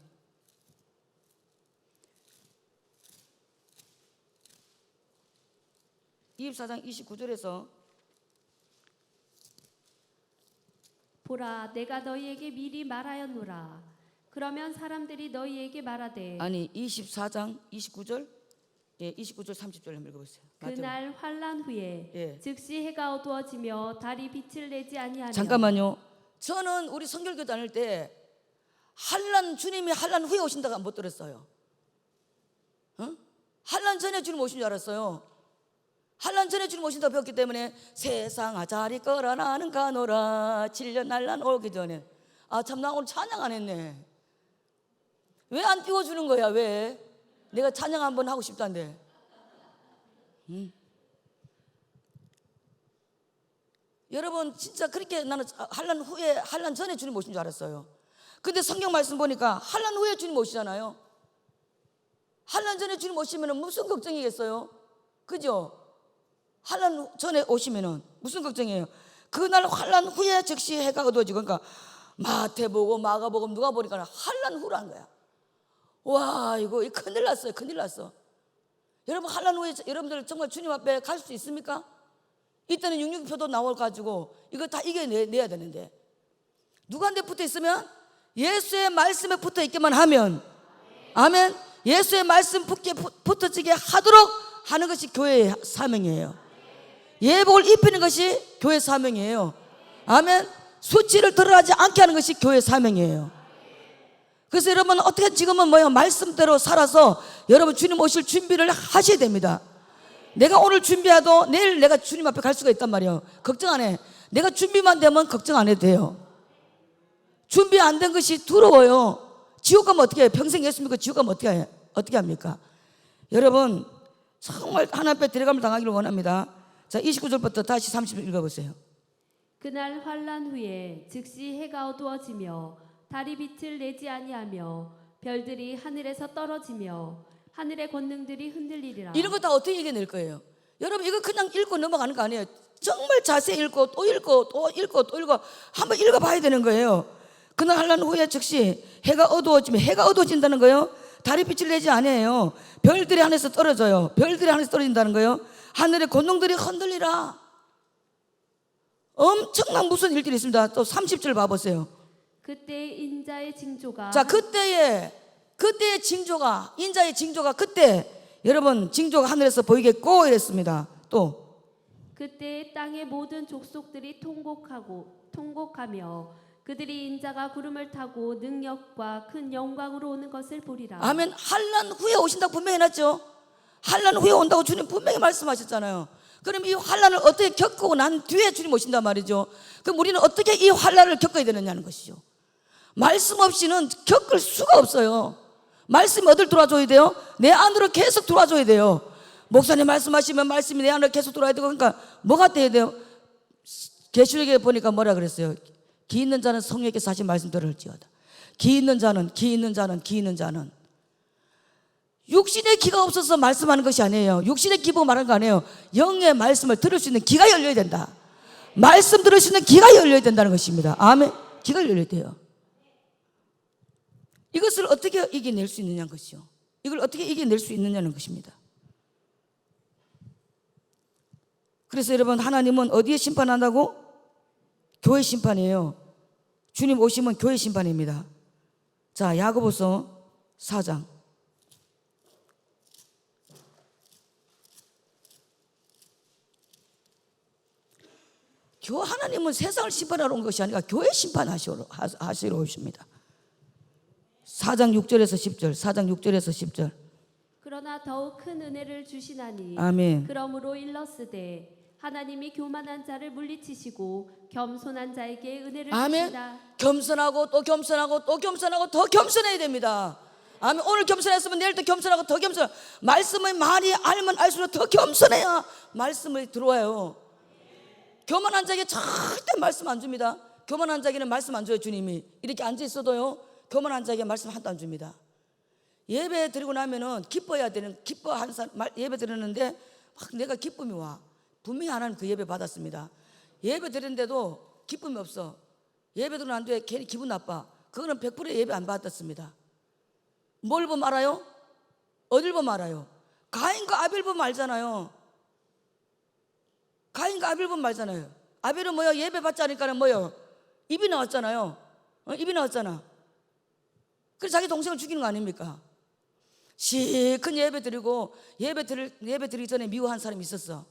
[SPEAKER 1] 24장 29절에서
[SPEAKER 2] 보라 내가 너희에게 미리 말하였노라. 그러면 사람들이 너희에게 말하되
[SPEAKER 1] 아니 24장 29절 29절 30절 한번 읽어보세요.
[SPEAKER 2] 그날 환난 후에
[SPEAKER 1] 예.
[SPEAKER 2] 즉시 해가 어두워지며 달이 빛을 내지 아니하며
[SPEAKER 1] 잠깐만요. 저는 우리 성결교 다닐 때 주님이 환난 후에 오신다고 못 들었어요. 환난 전에 주님 오신 줄 알았어요. 환난 전에 주님 오신다고 배웠기 때문에 세상아 자리 꺼라 나는 가노라 7년 날란 오기 전에. 아 참 나 오늘 찬양 안 했네. 왜 안 띄워주는 거야? 왜? 내가 찬양 한번 하고 싶다는데. 여러분 진짜 그렇게 나는 환난 전에 주님 오신 줄 알았어요. 근데 성경 말씀 보니까 환난 후에 주님 오시잖아요. 환난 전에 주님 오시면 무슨 걱정이겠어요? 그죠? 환난 전에 오시면은 무슨 걱정이에요? 그날 환난 후에 즉시 해가 어두워지고. 그러니까 마태복음 마가복음 누가 보니까 환난 후라는 거야. 와 이거 큰일 났어요. 큰일 났어. 여러분 환난 후에 여러분들 정말 주님 앞에 갈 수 있습니까? 이때는 666표도 나와가지고 이거 다 이겨내야 되는데 누구한테 붙어 있으면 예수의 말씀에 붙어 있기만 하면 아멘. 예수의 말씀 붙어지게 하도록 하는 것이 교회의 사명이에요. 예복을 입히는 것이 교회의 사명이에요. 아멘. 수치를 드러나지 않게 하는 것이 교회의 사명이에요. 그래서 여러분 어떻게 지금은 말씀대로 살아서 여러분 주님 오실 준비를 하셔야 됩니다. 내가 오늘 준비해도 내일 내가 주님 앞에 갈 수가 있단 말이에요. 걱정 안 해. 내가 준비만 되면 걱정 안 해도 돼요. 준비 안 된 것이 두려워요. 지옥 가면 어떻게 해요? 평생 예수 믿고 지옥 가면 어떻게 합니까? 여러분 정말 하나님 앞에 데려감을 당하기를 원합니다. 자 29절부터 다시 30절 읽어보세요.
[SPEAKER 2] 그날 환난 후에 즉시 해가 어두워지며 달이 빛을 내지 아니하며 별들이 하늘에서 떨어지며 하늘의 권능들이 흔들리리라.
[SPEAKER 1] 이런 거 다 어떻게 이겨낼 거예요? 여러분 이거 그냥 읽고 넘어가는 거 아니에요. 정말 자세히 읽고 또 읽고 또 읽고 또 읽고 한번 읽어봐야 되는 거예요. 그날 환난 후에 즉시 해가 어두워지면 해가 어두워진다는 거예요. 달이 빛을 내지 아니에요. 별들이 하늘에서 떨어져요. 별들이 하늘에서 떨어진다는 거예요. 하늘의 권능들이 흔들리라. 엄청난 무슨 일들이 있습니다. 또 30절 봐보세요.
[SPEAKER 2] 그때 인자의 징조가
[SPEAKER 1] 자 그때의 징조가 인자의 징조가 그때 여러분 징조가 하늘에서 보이겠고 이랬습니다. 또
[SPEAKER 2] 그때 땅의 모든 족속들이 통곡하며 그들이 인자가 구름을 타고 능력과 큰 영광으로 오는 것을 보리라.
[SPEAKER 1] 아멘. 환난 후에 오신다고 분명히 해놨죠. 환난 후에 온다고 주님 분명히 말씀하셨잖아요. 그럼 이 환난을 어떻게 겪고 난 뒤에 주님 오신단 말이죠. 그럼 우리는 어떻게 이 환난을 겪어야 되느냐는 것이죠. 말씀 없이는 겪을 수가 없어요. 말씀이 어딜 들어와줘야 돼요? 내 안으로 계속 들어와줘야 돼요. 목사님 말씀하시면 말씀이 내 안으로 계속 들어와야 되고. 그러니까 뭐가 돼야 돼요? 계시록에 보니까 뭐라 그랬어요? 기 있는 자는 성령께서 하신 말씀 들을지어다. 기 있는 자는 육신의 기가 없어서 말씀하는 것이 아니에요. 육신의 기보 말하는 거 아니에요. 영의 말씀을 들을 수 있는 기가 열려야 된다. 말씀 들을 수 있는 기가 열려야 된다는 것입니다. 아멘. 기가 열려야 돼요. 이것을 어떻게 이겨낼 수 있느냐는 것이요. 이걸 어떻게 이겨낼 수 있느냐는 것입니다. 그래서 여러분, 하나님은 어디에 심판한다고? 교회 심판이에요. 주님 오시면 교회 심판입니다. 자, 야고보서 4장. 하나님은 세상을 심판하러 온 것이 아니라 교회 심판하시러 오십니다. 4장 6절에서 10절. 4장 6절에서 10절.
[SPEAKER 2] 그러나 더욱 큰 은혜를 주시나니
[SPEAKER 1] 아멘.
[SPEAKER 2] 그러므로 일렀으되 하나님이 교만한 자를 물리치시고 겸손한 자에게 은혜를
[SPEAKER 1] 아멘.
[SPEAKER 2] 주신다.
[SPEAKER 1] 겸손하고 또 겸손하고 또 겸손하고 더 겸손해야 됩니다. 아멘. 오늘 겸손했으면 내일 또 겸손하고 더 겸손. 말씀을 많이 알면 알수록 더 겸손해야 말씀을 들어와요. 교만한 자에게 절대 말씀 안 줍니다. 교만한 자에게는 말씀 안 줘요. 주님이 이렇게 앉아 있어도요, 교만한 자에게 말씀 하나도 안 줍니다. 예배 드리고 나면은 기뻐해야 되는, 기뻐한 사람 예배 드리는데 막 내가 기쁨이 와. 분명히 하나님 그 예배 받았습니다. 예배 드리는데도 기쁨이 없어. 예배 드리고 난 뒤에 괜히 기분 나빠. 그거는 100% 예배 안 받았습니다. 뭘 보면 알아요? 어딜 보면 알아요? 가인과 아벨 보면 알잖아요. 가인과 아벨 보면 알잖아요. 아벨은 뭐요? 예배 받지 않으니까 뭐요? 입이 나왔잖아요. 입이 나왔잖아. 그래서 자기 동생을 죽이는 거 아닙니까? 시큰 예배 드리고 예배 드리기 전에 미워한 사람이 있었어.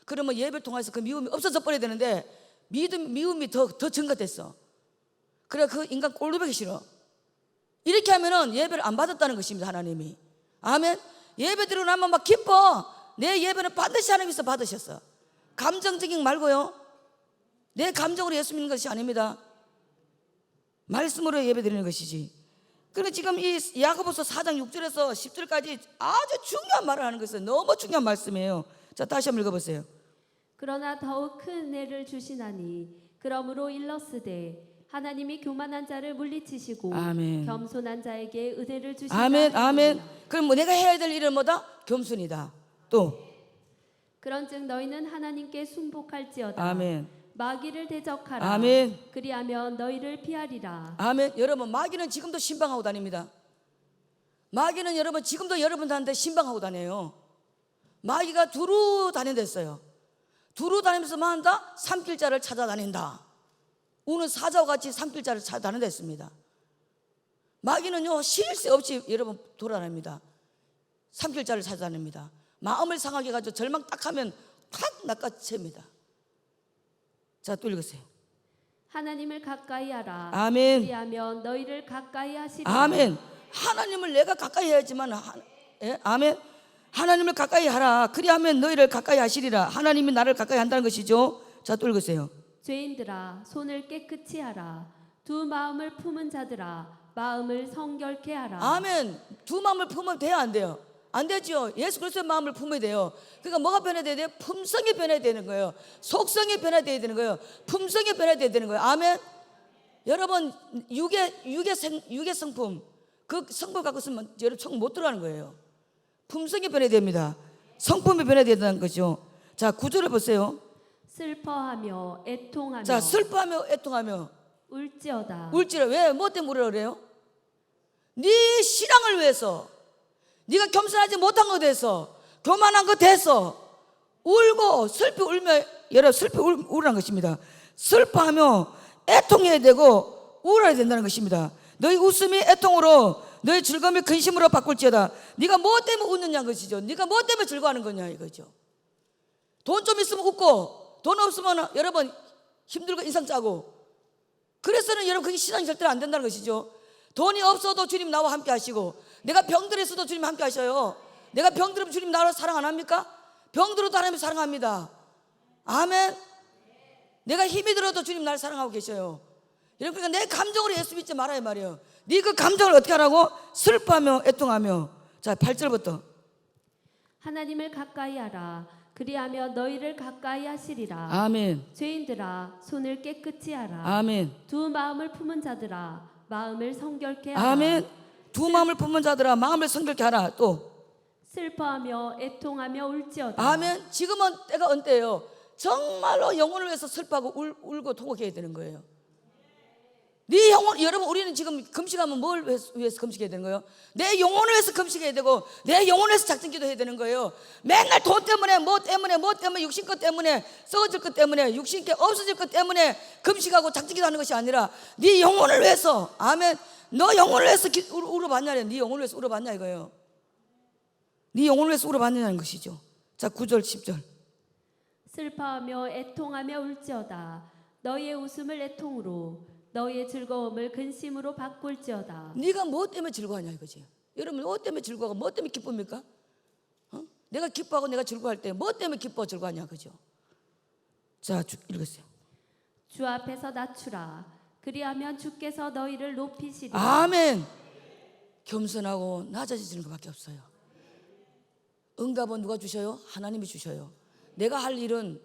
[SPEAKER 1] 그러면 예배를 통해서 그 미움이 없어져 버려야 되는데 미움이 더 증가됐어. 그래 그 인간 꼴도 보기 싫어. 이렇게 하면은 예배를 안 받았다는 것입니다. 하나님이. 아멘. 예배 드리고 나면 막 기뻐. 내 예배는 반드시 하나님께서 받으셨어. 감정적인 말고요, 내 감정으로 예수 믿는 것이 아닙니다. 말씀으로 예배 드리는 것이지. 그런데 지금 이 야고보서 4장 6절에서 10절까지 아주 중요한 말을 하는 것은 너무 중요한 말씀이에요. 자, 다시 한번 읽어보세요.
[SPEAKER 2] 그러나 더욱 큰 은혜를 주시나니 그러므로 일렀으되 하나님이 교만한 자를 물리치시고
[SPEAKER 1] 아멘.
[SPEAKER 2] 겸손한 자에게 은혜를 주신다.
[SPEAKER 1] 아멘. 아멘. 그럼 뭐 내가 해야 될 일은 뭐다? 겸손이다. 또
[SPEAKER 2] 그런즉 너희는 하나님께 순복할지어다.
[SPEAKER 1] 아멘.
[SPEAKER 2] 마귀를 대적하라.
[SPEAKER 1] 아멘.
[SPEAKER 2] 그리하면 너희를 피하리라.
[SPEAKER 1] 아멘. 여러분, 마귀는 지금도 신방하고 다닙니다. 마귀는 여러분 지금도 여러분들한테 신방하고 다녀요. 마귀가 두루 다닌댔어요. 두루 다니면서 뭐 한다? 삼킬자를 찾아다닌다. 우는 사자와 같이 삼킬자를 찾아다닌댔습니다. 마귀는요, 쉴 새 없이 여러분 돌아다닙니다. 삼킬자를 찾아다닙니다. 마음을 상하게 해가지고 절망 딱 하면 탁 낚아챕니다. 자, 또 읽으세요.
[SPEAKER 2] 하나님을 가까이 하라.
[SPEAKER 1] 아멘.
[SPEAKER 2] 그리하면 너희를 가까이 하시리라.
[SPEAKER 1] 아멘. 하나님을 내가 가까이 해야지만 아멘. 하나님을 가까이 하라. 그리하면 너희를 가까이 하시리라. 하나님이 나를 가까이 한다는 것이죠. 자, 또 읽으세요.
[SPEAKER 2] 죄인들아 손을 깨끗이 하라. 두 마음을 품은 자들아 마음을 성결케 하라.
[SPEAKER 1] 아멘. 두 마음을 품으면 돼요, 안 돼요? 안 되죠. 예수 그리스도의 마음을 품어야 돼요. 그러니까 뭐가 변해야 돼요? 품성이 변해야 되는 거예요. 속성이 변해야 되는 거예요. 품성이 변해야 되는 거예요. 아멘. 여러분, 육의 성품, 그 성품 갖고 있으면 여러분 총 못 들어가는 거예요. 품성이 변해야 됩니다. 성품이 변해야 된다는 거죠. 자, 9절을 보세요.
[SPEAKER 2] 슬퍼하며 애통하며.
[SPEAKER 1] 자, 슬퍼하며 애통하며
[SPEAKER 2] 울지어다.
[SPEAKER 1] 울지라. 왜? 뭐 때문에 울으라 그래요? 네 신앙을 위해서, 네가 겸손하지 못한 것 대해서, 교만한 것 대해서 울고 슬피 울며, 여러분 슬피 울으라는 것입니다. 슬퍼하며 애통해야 되고 울어야 된다는 것입니다. 너희 웃음이 애통으로, 너희 즐거움이 근심으로 바꿀지어다. 네가 뭐 때문에 웃느냐는 것이죠. 네가 뭐 때문에 즐거워하는 거냐 이거죠. 돈 좀 있으면 웃고, 돈 없으면 여러분 힘들고 인상 짜고, 그래서는 여러분 그게 신앙이 절대로 안 된다는 것이죠. 돈이 없어도 주님 나와 함께 하시고, 내가 병들었어도 주님 함께 하셔요. 내가 병들면 주님 나를 사랑 안 합니까? 병들어도 하나님 사랑합니다. 아멘. 내가 힘이 들어도 주님 나를 사랑하고 계셔요. 여러분, 그러니까 내 감정으로 예수 믿지 말아야 말이에요. 네 그 감정을 어떻게 하라고? 슬퍼하며 애통하며. 자, 8절부터.
[SPEAKER 2] 하나님을 가까이 하라. 그리하며 너희를 가까이 하시리라.
[SPEAKER 1] 아멘.
[SPEAKER 2] 죄인들아 손을 깨끗이 하라.
[SPEAKER 1] 아멘.
[SPEAKER 2] 두 마음을 품은 자들아 마음을 성결케 하라.
[SPEAKER 1] 아멘. 두 마음을 품은 자들아 마음을 성결케 하라. 또
[SPEAKER 2] 슬퍼하며 애통하며 울지어다.
[SPEAKER 1] 아멘. 지금은 때가 언때예요. 정말로 영혼을 위해서 슬퍼하고 울고 통곡해야 되는 거예요. 네 영혼, 여러분 우리는 지금 금식하면 뭘 위해서 금식해야 되는 거예요? 내 영혼을 위해서 금식해야 되고 내 영혼을 위해서 작정기도 해야 되는 거예요. 맨날 돈 때문에 뭐 때문에 육신 것 때문에 썩어질 것 때문에 육신 게 없어질 것 때문에 금식하고 작정기도 하는 것이 아니라 네 영혼을 위해서. 아멘. 너 영혼을 위해서 울어봤냐? 네 영혼을 위해서 울어봤냐 이거예요. 네 영혼을 위해서 울어봤냐는 것이죠. 자 9절 10절.
[SPEAKER 2] 슬퍼하며 애통하며 울지어다. 너희의 웃음을 애통으로 너희의 즐거움을 근심으로 바꿀지어다.
[SPEAKER 1] 네가 뭐 때문에 즐거워하냐 이거지. 여러분 뭐 때문에 즐거워하고 뭐 때문에 기쁩니까? 내가 기뻐하고 내가 즐거워할 때 뭐 때문에 기뻐 즐거워하냐 그죠? 자 읽으세요.
[SPEAKER 2] 주 앞에서 낮추라. 그리하면 주께서 너희를 높이시리라.
[SPEAKER 1] 아멘. 겸손하고 낮아지는 것밖에 없어요. 응답은 누가 주셔요? 하나님이 주셔요. 내가 할 일은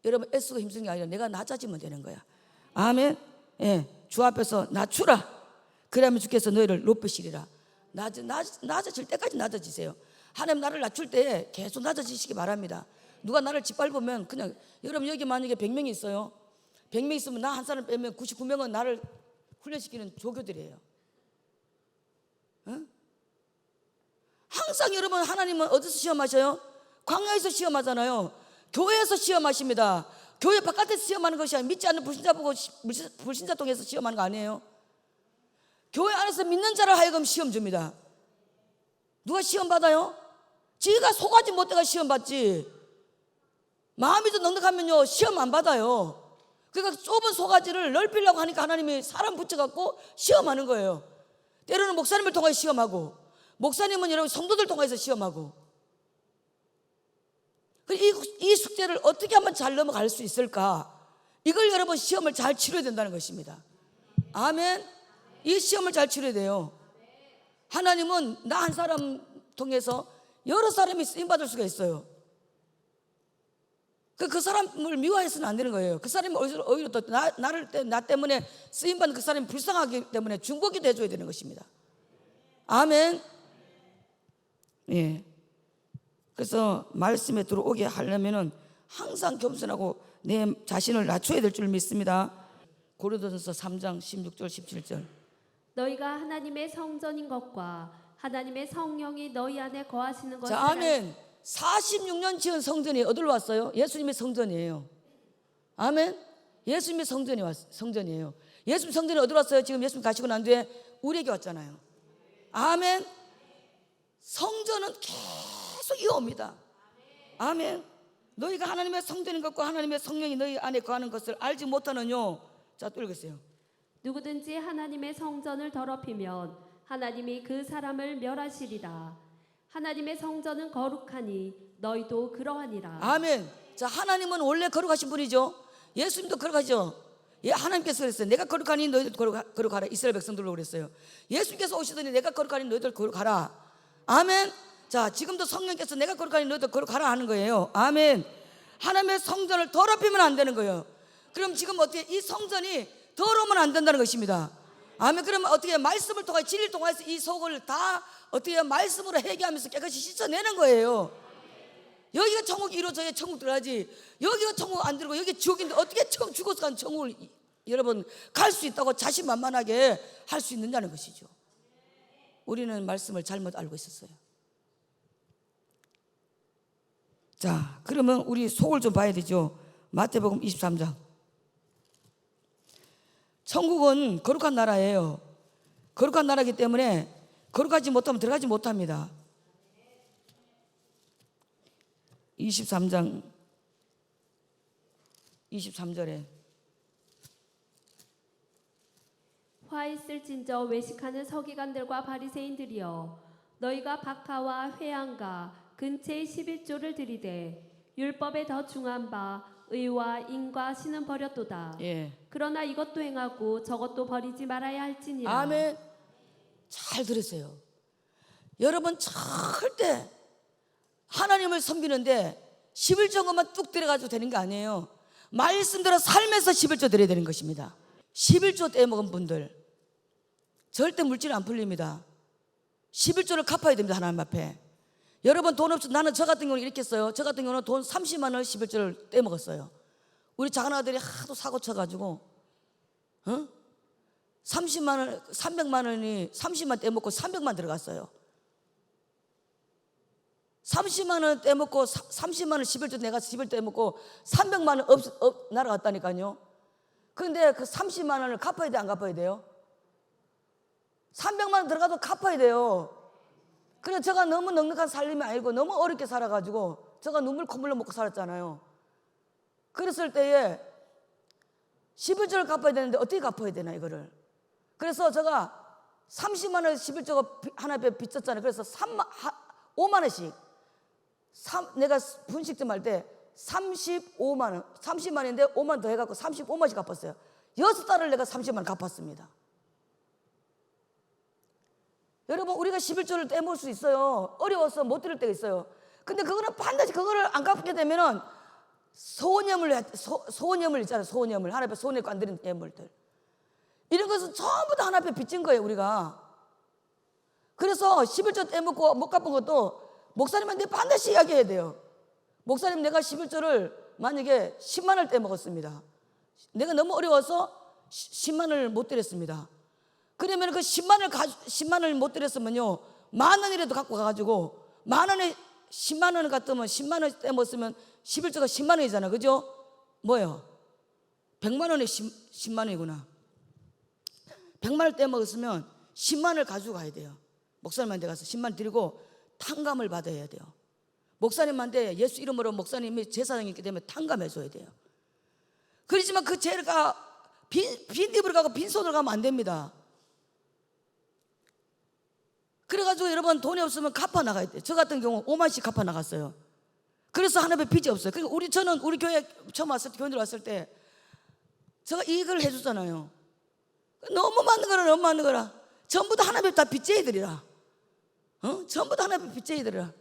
[SPEAKER 1] 여러분 애쓰고 힘쓰는 게 아니라 내가 낮아지면 되는 거야. 아멘. 예, 주 앞에서 낮추라. 그러면 주께서 너희를 높이시리라. 낮아질 때까지 낮아지세요. 하나님 나를 낮출 때 계속 낮아지시기 바랍니다. 누가 나를 짓밟으면 그냥 여러분 여기 만약에 100명이 있어요. 100명 있으면 나 한 사람 빼면 99명은 나를 훈련시키는 조교들이에요. 응? 항상 여러분 하나님은 어디서 시험하셔요? 광야에서 시험하잖아요. 교회에서 시험하십니다. 교회 바깥에서 시험하는 것이 아니라 믿지 않는 불신자 보고 불신자 통해서 시험하는 거 아니에요. 교회 안에서 믿는 자를 하여금 시험 줍니다. 누가 시험 받아요? 지가 속하지 못해가 시험 받지. 마음이 좀 넉넉하면요 시험 안 받아요. 그러니까 좁은 속아지를 넓히려고 하니까 하나님이 사람 붙여갖고 시험하는 거예요. 때로는 목사님을 통해 시험하고, 목사님은 여러분 성도들 통해서 시험하고. 이 숙제를 어떻게 하면 잘 넘어갈 수 있을까? 이걸 여러분 시험을 잘 치러야 된다는 것입니다. 아멘. 이 시험을 잘 치러야 돼요. 하나님은 나 한 사람 통해서 여러 사람이 쓰임받을 수가 있어요. 그 사람을 미워해서는 안 되는 거예요. 그 사람이 오히려 또 나 때문에 쓰임받는 그 사람이 불쌍하기 때문에 중보기도 해줘야 되는 것입니다. 아멘. 예. 그래서 말씀에 들어오게 하려면은 항상 겸손하고 내 자신을 낮춰야 될 줄 믿습니다. 고린도전서 3장 16절 17절.
[SPEAKER 2] 너희가 하나님의 성전인 것과 하나님의 성령이 너희 안에 거하시는 것을.
[SPEAKER 1] 자, 아멘. 46년 지은 성전이 어디로 왔어요? 예수님의 성전이에요. 아멘. 예수님의 성전이에요. 예수님 성전이 어디로 왔어요? 지금 예수님 가시고 난 뒤에 우리에게 왔잖아요. 아멘. 성전은 계속 이어옵니다. 아멘. 너희가 하나님의 성전인 것과 하나님의 성령이 너희 안에 거하는 것을 알지 못하느뇨. 자, 또 읽으세요.
[SPEAKER 2] 누구든지 하나님의 성전을 더럽히면 하나님이 그 사람을 멸하시리라. 하나님의 성전은 거룩하니 너희도 그러하니라.
[SPEAKER 1] 아멘. 자, 하나님은 원래 거룩하신 분이죠. 예수님도 거룩하죠. 예, 하나님께서 그랬어요. 내가 거룩하니 너희도 거룩하라. 이스라엘 백성들로 그랬어요. 예수님께서 오시더니 내가 거룩하니 너희들 거룩하라. 아멘. 자, 지금도 성령께서 내가 거룩하니 너희도 거룩하라 하는 거예요. 아멘. 하나님의 성전을 더럽히면 안 되는 거예요. 그럼 지금 어떻게 이 성전이 더러우면 안 된다는 것입니다. 아멘. 그러면 어떻게 말씀을 통해 진리를 통해서 이 속을 다 어떻게 말씀으로 회개하면서 깨끗이 씻어내는 거예요. 여기가 천국이 이루어져야 천국 들어가지. 여기가 천국 안 들고 여기 지옥인데 어떻게 죽어서 간 천국을 여러분 갈 수 있다고 자신만만하게 할 수 있느냐는 것이죠. 우리는 말씀을 잘못 알고 있었어요. 자, 그러면 우리 속을 좀 봐야 되죠. 마태복음 23장. 천국은 거룩한 나라예요. 거룩한 나라이기 때문에 거룩하지 못하면 들어가지 못합니다. 23장 23절에
[SPEAKER 2] 화 있을진저 외식하는 서기관들과 바리새인들이여, 너희가 박하와 회양과 근체의 11조를 들이되 율법에 더 중한 바 의와 인과 신은 버렸도다.
[SPEAKER 1] 예.
[SPEAKER 2] 그러나 이것도 행하고 저것도 버리지 말아야 할지니라.
[SPEAKER 1] 아멘. 잘 들으세요. 여러분 절대 하나님을 섬기는데 11조만 뚝 들여가지고 되는 게 아니에요. 말씀대로 삶에서 11조 드려야 되는 것입니다. 11조 떼먹은 분들 절대 물질 안 풀립니다. 11조를 갚아야 됩니다. 하나님 앞에. 여러분 돈 없어. 나는 저 같은 경우는 이렇게 했어요. 저 같은 경우는 돈 30만 원을 11조를 떼먹었어요. 우리 작은 아들이 하도 사고 쳐가지고 30만 원, 300만 원이 30만 떼먹고 300만 들어갔어요. 30만 원 떼먹고 30만 원 11조 내가 11조 떼먹고 300만 원 날아갔다니까요. 그런데 그 30만 원을 갚아야 돼, 안 갚아야 돼요? 300만 원 들어가도 갚아야 돼요. 그래서 제가 너무 넉넉한 살림이 아니고 너무 어렵게 살아가지고 제가 눈물 콧물로 먹고 살았잖아요. 그랬을 때에 11조를 갚아야 되는데 어떻게 갚아야 되나 이거를. 그래서 제가 30만 원 11조가 하나님께 빚졌잖아요. 그래서 5만 원씩 내가 분식점 할 때 35만 원 30만 원인데 5만 원 더 해갖고 35만 원씩 갚았어요. 6달을 내가 30만 원 갚았습니다. 여러분 우리가 11조를 떼먹을 수 있어요. 어려워서 못 드릴 때가 있어요. 근데 그거는 반드시 그거를 안 갚게 되면은 소원예물 있잖아요. 소원예물 하나님 앞에 소원했고 안 드린 예물들 이런 것은 전부 다 하나님 앞에 빚진 거예요 우리가. 그래서 11조 떼먹고 못 갚은 것도 목사님한테 반드시 이야기해야 돼요. 목사님 내가 11조를 만약에 10만 원을 떼먹었습니다. 내가 너무 어려워서 10만 원을 못 드렸습니다. 그러면 그 10만 원을 못 드렸으면요 10,000원이라도 갖고 가가지고 10,000원에 10만 원을 갖다면 10만 원 떼먹었으면 11조가 10만 원이잖아. 그죠? 뭐예요? 100만 원에 10만 원이구나. 100만 원 떼먹었으면 10만 원을 가지고 가야 돼요. 목사님한테 가서 10만 원 드리고 탕감을 받아야 돼요. 목사님한테 예수 이름으로 목사님이 제사장이 있기 때문에 탕감해 줘야 돼요. 그렇지만 그 죄가 빈입으로 가고 빈손으로 가면 안 됩니다. 그래가지고 여러분 돈이 없으면 갚아 나가야 돼요. 저 같은 경우 5만씩 갚아 나갔어요. 그래서 하나님의 빚이 없어요. 그러니까 저는 우리 교회 처음 왔을 때 교인들 왔을 때 제가 이익을 해줬잖아요. 너무 많은 거라 너무 많은 거라 전부 다 하나님 다 빚쟁이들이라. 전부 다 하나님 빚쟁이들이라.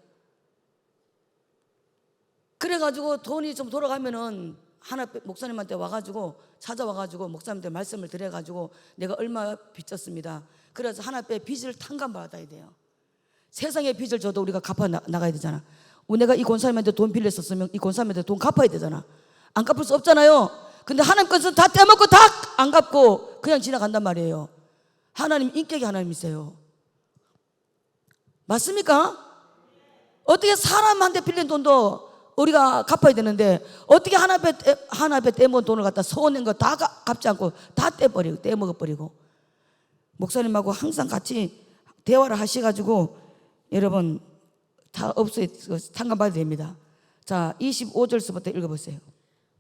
[SPEAKER 1] 그래가지고 돈이 좀 돌아가면은 목사님한테 와가지고 찾아와가지고 목사님한테 말씀을 드려가지고 내가 얼마 빚졌습니다. 그래서 하나님의 빚을 탕감받아야 돼요. 세상의 빚을 줘도 우리가 갚아 나가야 되잖아. 내가 이 권사님한테 돈 빌렸었으면 이 권사님한테 돈 갚아야 되잖아. 안 갚을 수 없잖아요. 근데 하나님 것은 다 떼먹고 다 안 갚고 그냥 지나간단 말이에요. 하나님 인격이 하나님이세요. 맞습니까? 어떻게 사람한테 빌린 돈도 우리가 갚아야 되는데 어떻게 하나님의 떼먹은 돈을 갖다 서원낸 거 다 갚지 않고 다 떼먹어버리고 목사님하고 항상 같이 대화를 하셔가지고 여러분 다 탕감받아야 됩니다. 자 25절서부터 읽어보세요.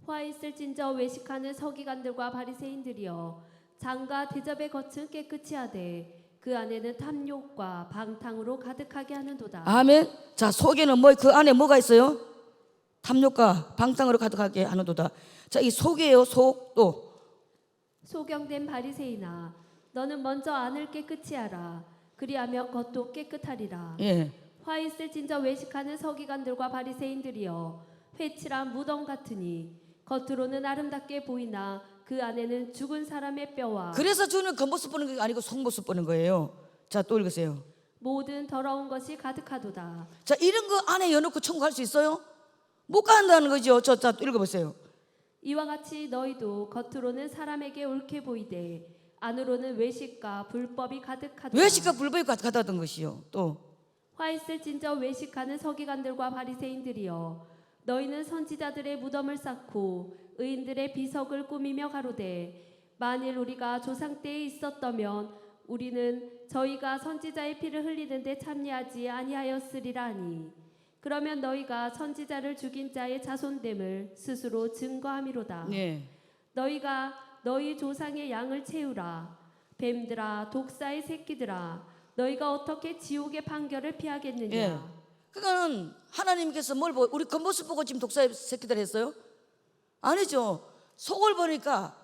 [SPEAKER 2] 화 있을진저 외식하는 서기관들과 바리새인들이여 장과 대접의 겉은 깨끗이 하되 그 안에는 탐욕과 방탕으로 가득하게 하는도다.
[SPEAKER 1] 아멘. 자 속에는 그 안에 뭐가 있어요? 탐욕과 방탕으로 가득하게 하는도다. 자 이 속이에요. 또
[SPEAKER 2] 소경된 바리새인아 너는 먼저 안을 깨끗이 하라. 그리하면 겉도 깨끗하리라.
[SPEAKER 1] 예.
[SPEAKER 2] 화 있을진저 외식하는 서기관들과 바리새인들이여 회칠한 무덤 같으니 겉으로는 아름답게 보이나 그 안에는 죽은 사람의 뼈와
[SPEAKER 1] 그래서 주는 겉모습 보는 게 아니고 속모습 보는 거예요. 자 또 읽으세요.
[SPEAKER 2] 모든 더러운 것이 가득하도다.
[SPEAKER 1] 자 이런 거 안에 여놓고 천국할 수 있어요? 못 간다는 거죠. 자 또 읽어보세요.
[SPEAKER 2] 이와 같이 너희도 겉으로는 사람에게 옳게 보이되 안으로는 외식과 불법이 가득하다.
[SPEAKER 1] 외식과 불법이 가득하다던 것이요. 또
[SPEAKER 2] 화 있을진저 외식하는 서기관들과 바리새인들이여 너희는 선지자들의 무덤을 쌓고 의인들의 비석을 꾸미며 가로되 만일 우리가 조상 때에 있었다면 우리는 저희가 선지자의 피를 흘리는데 참여하지 아니하였으리라 하니 그러면 너희가 선지자를 죽인 자의 자손됨을 스스로 증거함이로다.
[SPEAKER 1] 네.
[SPEAKER 2] 너희가 너희 조상의 양을 채우라. 뱀들아 독사의 새끼들아 너희가 어떻게 지옥의 판결을 피하겠느냐.
[SPEAKER 1] 예. 그러니까는 하나님께서 뭘 보고 우리 겉모습 보고 지금 독사의 새끼들 했어요? 아니죠. 속을 보니까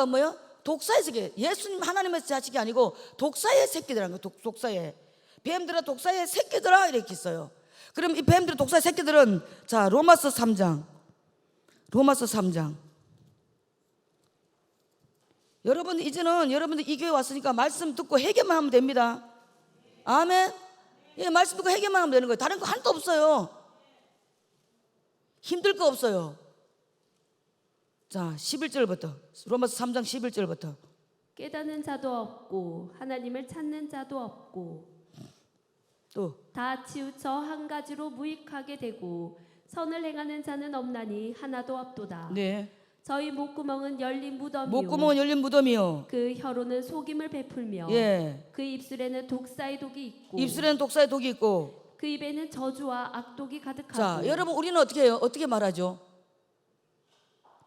[SPEAKER 1] 뭐요? 독사의 새끼. 예수님 하나님의 자식이 아니고 독사의 새끼들한 거. 독사의 뱀들아 독사의 새끼들아 이렇게 있어요. 그럼 이 뱀들의 독사의 새끼들은 자 로마서 3장. 로마서 3장. 여러분 이제는 여러분들 이 교회 왔으니까 말씀 듣고 해결만 하면 됩니다. 아멘. 예, 말씀 듣고 해결만 하면 되는 거예요. 다른 거 하나도 없어요. 힘들 거 없어요. 자 11절부터 로마서 3장 11절부터
[SPEAKER 2] 깨닫는 자도 없고 하나님을 찾는 자도 없고
[SPEAKER 1] 또
[SPEAKER 2] 다 치우쳐 한 가지로 무익하게 되고 선을 행하는 자는 없나니 하나도 없도다.
[SPEAKER 1] 네.
[SPEAKER 2] 저희 목구멍은 열린 무덤이요
[SPEAKER 1] 목구멍은 열린 무덤이요.
[SPEAKER 2] 그 혀로는 속임을 베풀며
[SPEAKER 1] 예.
[SPEAKER 2] 그 입술에는 독사의 독이 있고
[SPEAKER 1] 입술에는 독사의 독이 있고.
[SPEAKER 2] 그 입에는 저주와 악독이 가득하고.
[SPEAKER 1] 자 여러분 우리는 어떻게 해요? 어떻게 말하죠?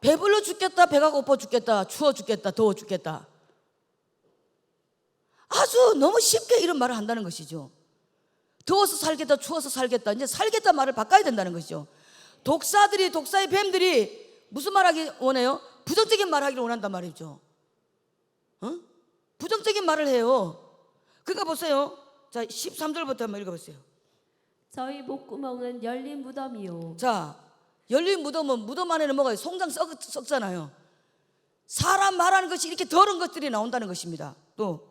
[SPEAKER 1] 배불러 죽겠다, 배가 고파 죽겠다, 추워 죽겠다, 더워 죽겠다. 아주 너무 쉽게 이런 말을 한다는 것이죠. 더워서 살겠다, 추워서 살겠다. 이제 살겠다 말을 바꿔야 된다는 것이죠. 독사들이, 독사의 뱀들이 무슨 말하기 원해요? 부정적인 말하기를 원한단 말이죠. 부정적인 말을 해요. 그러니까 보세요. 자 13절부터 한번 읽어보세요.
[SPEAKER 2] 저희 목구멍은 열린 무덤이요
[SPEAKER 1] 자 열린 무덤은 무덤 안에는 뭐가 송장 썩잖아요. 사람 말하는 것이 이렇게 더러운 것들이 나온다는 것입니다. 또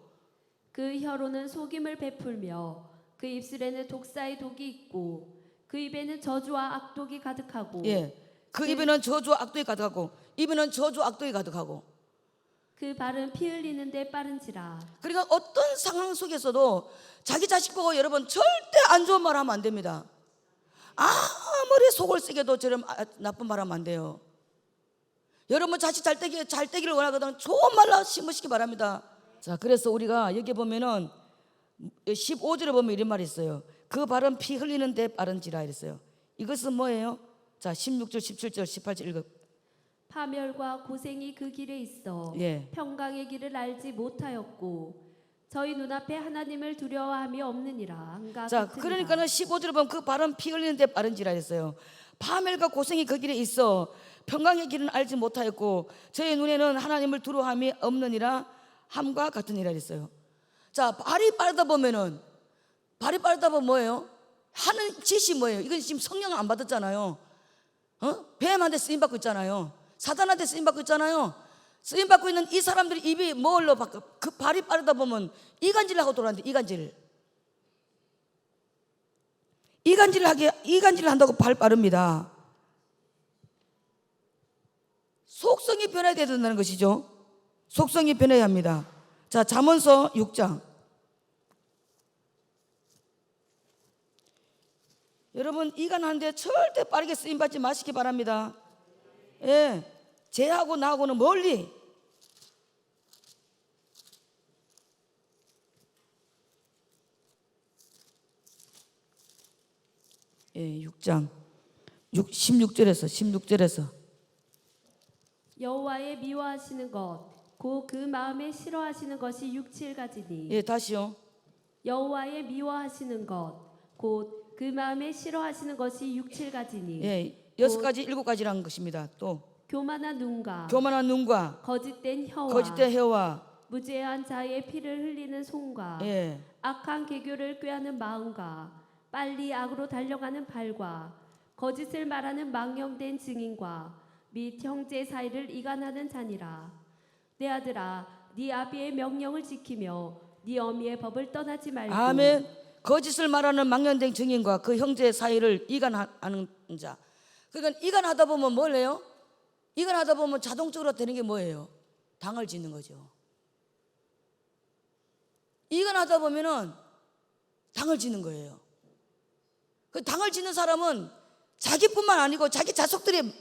[SPEAKER 2] 그 혀로는 속임을 베풀며 그 입술에는 독사의 독이 있고 그 입에는 저주와 악독이 가득하고.
[SPEAKER 1] 예, 그 입에는 저주와 악독이 가득하고 입에는 저주와 악독이 가득하고.
[SPEAKER 2] 그 발은 피 흘리는 데 빠른지라.
[SPEAKER 1] 그러니까 어떤 상황 속에서도 자기 자식 보고 여러분 절대 안 좋은 말 하면 안 됩니다. 아무리 속을 쓰게도 저런 나쁜 말 하면 안 돼요. 여러분 자식 잘 되기를 원하거든 좋은 말로 심으시기 바랍니다. 자 그래서 우리가 여기 보면은 15절에 보면 이런 말이 있어요. 그 발은 피 흘리는 데 빠른지라 이랬어요. 이것은 뭐예요? 자 16절 17절 18절 읽어.
[SPEAKER 2] 파멸과 고생이 그 길에 있어
[SPEAKER 1] 예.
[SPEAKER 2] 평강의 길을 알지 못하였고 저희 눈앞에 하나님을 두려워함이 없느니라. 한가
[SPEAKER 1] 자
[SPEAKER 2] 같으니라.
[SPEAKER 1] 그러니까는 15절에 보면 그 발은 피 흘리는 데 빠른지라 했어요. 파멸과 고생이 그 길에 있어 평강의 길은 알지 못하였고 저희 눈에는 하나님을 두려워함이 없느니라 함과 같으니라 했어요. 자 발이 빠르다 보면 뭐예요? 하는 짓이 뭐예요? 이건 지금 성령을 안 받았잖아요. 뱀한테 쓰임 받고 있잖아요. 사단한테 쓰임 받고 있잖아요. 쓰임 받고 있는 이 사람들이 입이 뭘로 바꿔? 그 발이 빠르다 보면 이간질을 하고 돌아가는데 이간질을 한다고 발 빠릅니다. 속성이 변해야 된다는 것이죠. 속성이 변해야 합니다. 자 잠언서 6장. 여러분 이간하는데 절대 빠르게 쓰임 받지 마시기 바랍니다. 예, 쟤하고 나하고는 멀리. 예, 6장 16절에서
[SPEAKER 2] 여호와의 미워하시는 것 곧 그 마음에 싫어하시는 것이 육칠가지니.
[SPEAKER 1] 예, 다시요.
[SPEAKER 2] 여호와의 미워하시는 것 곧 그 마음에 싫어하시는 것이 육칠가지니.
[SPEAKER 1] 예, 6가지 7가지라는 것입니다. 또
[SPEAKER 2] 교만한 눈과
[SPEAKER 1] 교만한 눈과
[SPEAKER 2] 거짓된 혀와
[SPEAKER 1] 거짓된 혀와
[SPEAKER 2] 무죄한 자의 피를 흘리는 손과
[SPEAKER 1] 예,
[SPEAKER 2] 악한 계교를 꾀하는 마음과 빨리 악으로 달려가는 발과 거짓을 말하는 망령된 증인과 및 형제 사이를 이간하는 자니라. 내 아들아, 네 아비의 명령을 지키며 네 어미의 법을 떠나지 말고.
[SPEAKER 1] 아멘. 거짓을 말하는 망령된 증인과 그 형제 사이를 이간하는 자. 그러니까 이간하다 보면 뭘 해요? 이간하다 보면 자동적으로 되는 게 뭐예요? 당을 짓는 거죠. 이간하다 보면은 당을 짓는 거예요. 그 당을 짓는 사람은 자기뿐만 아니고 자기 자식들의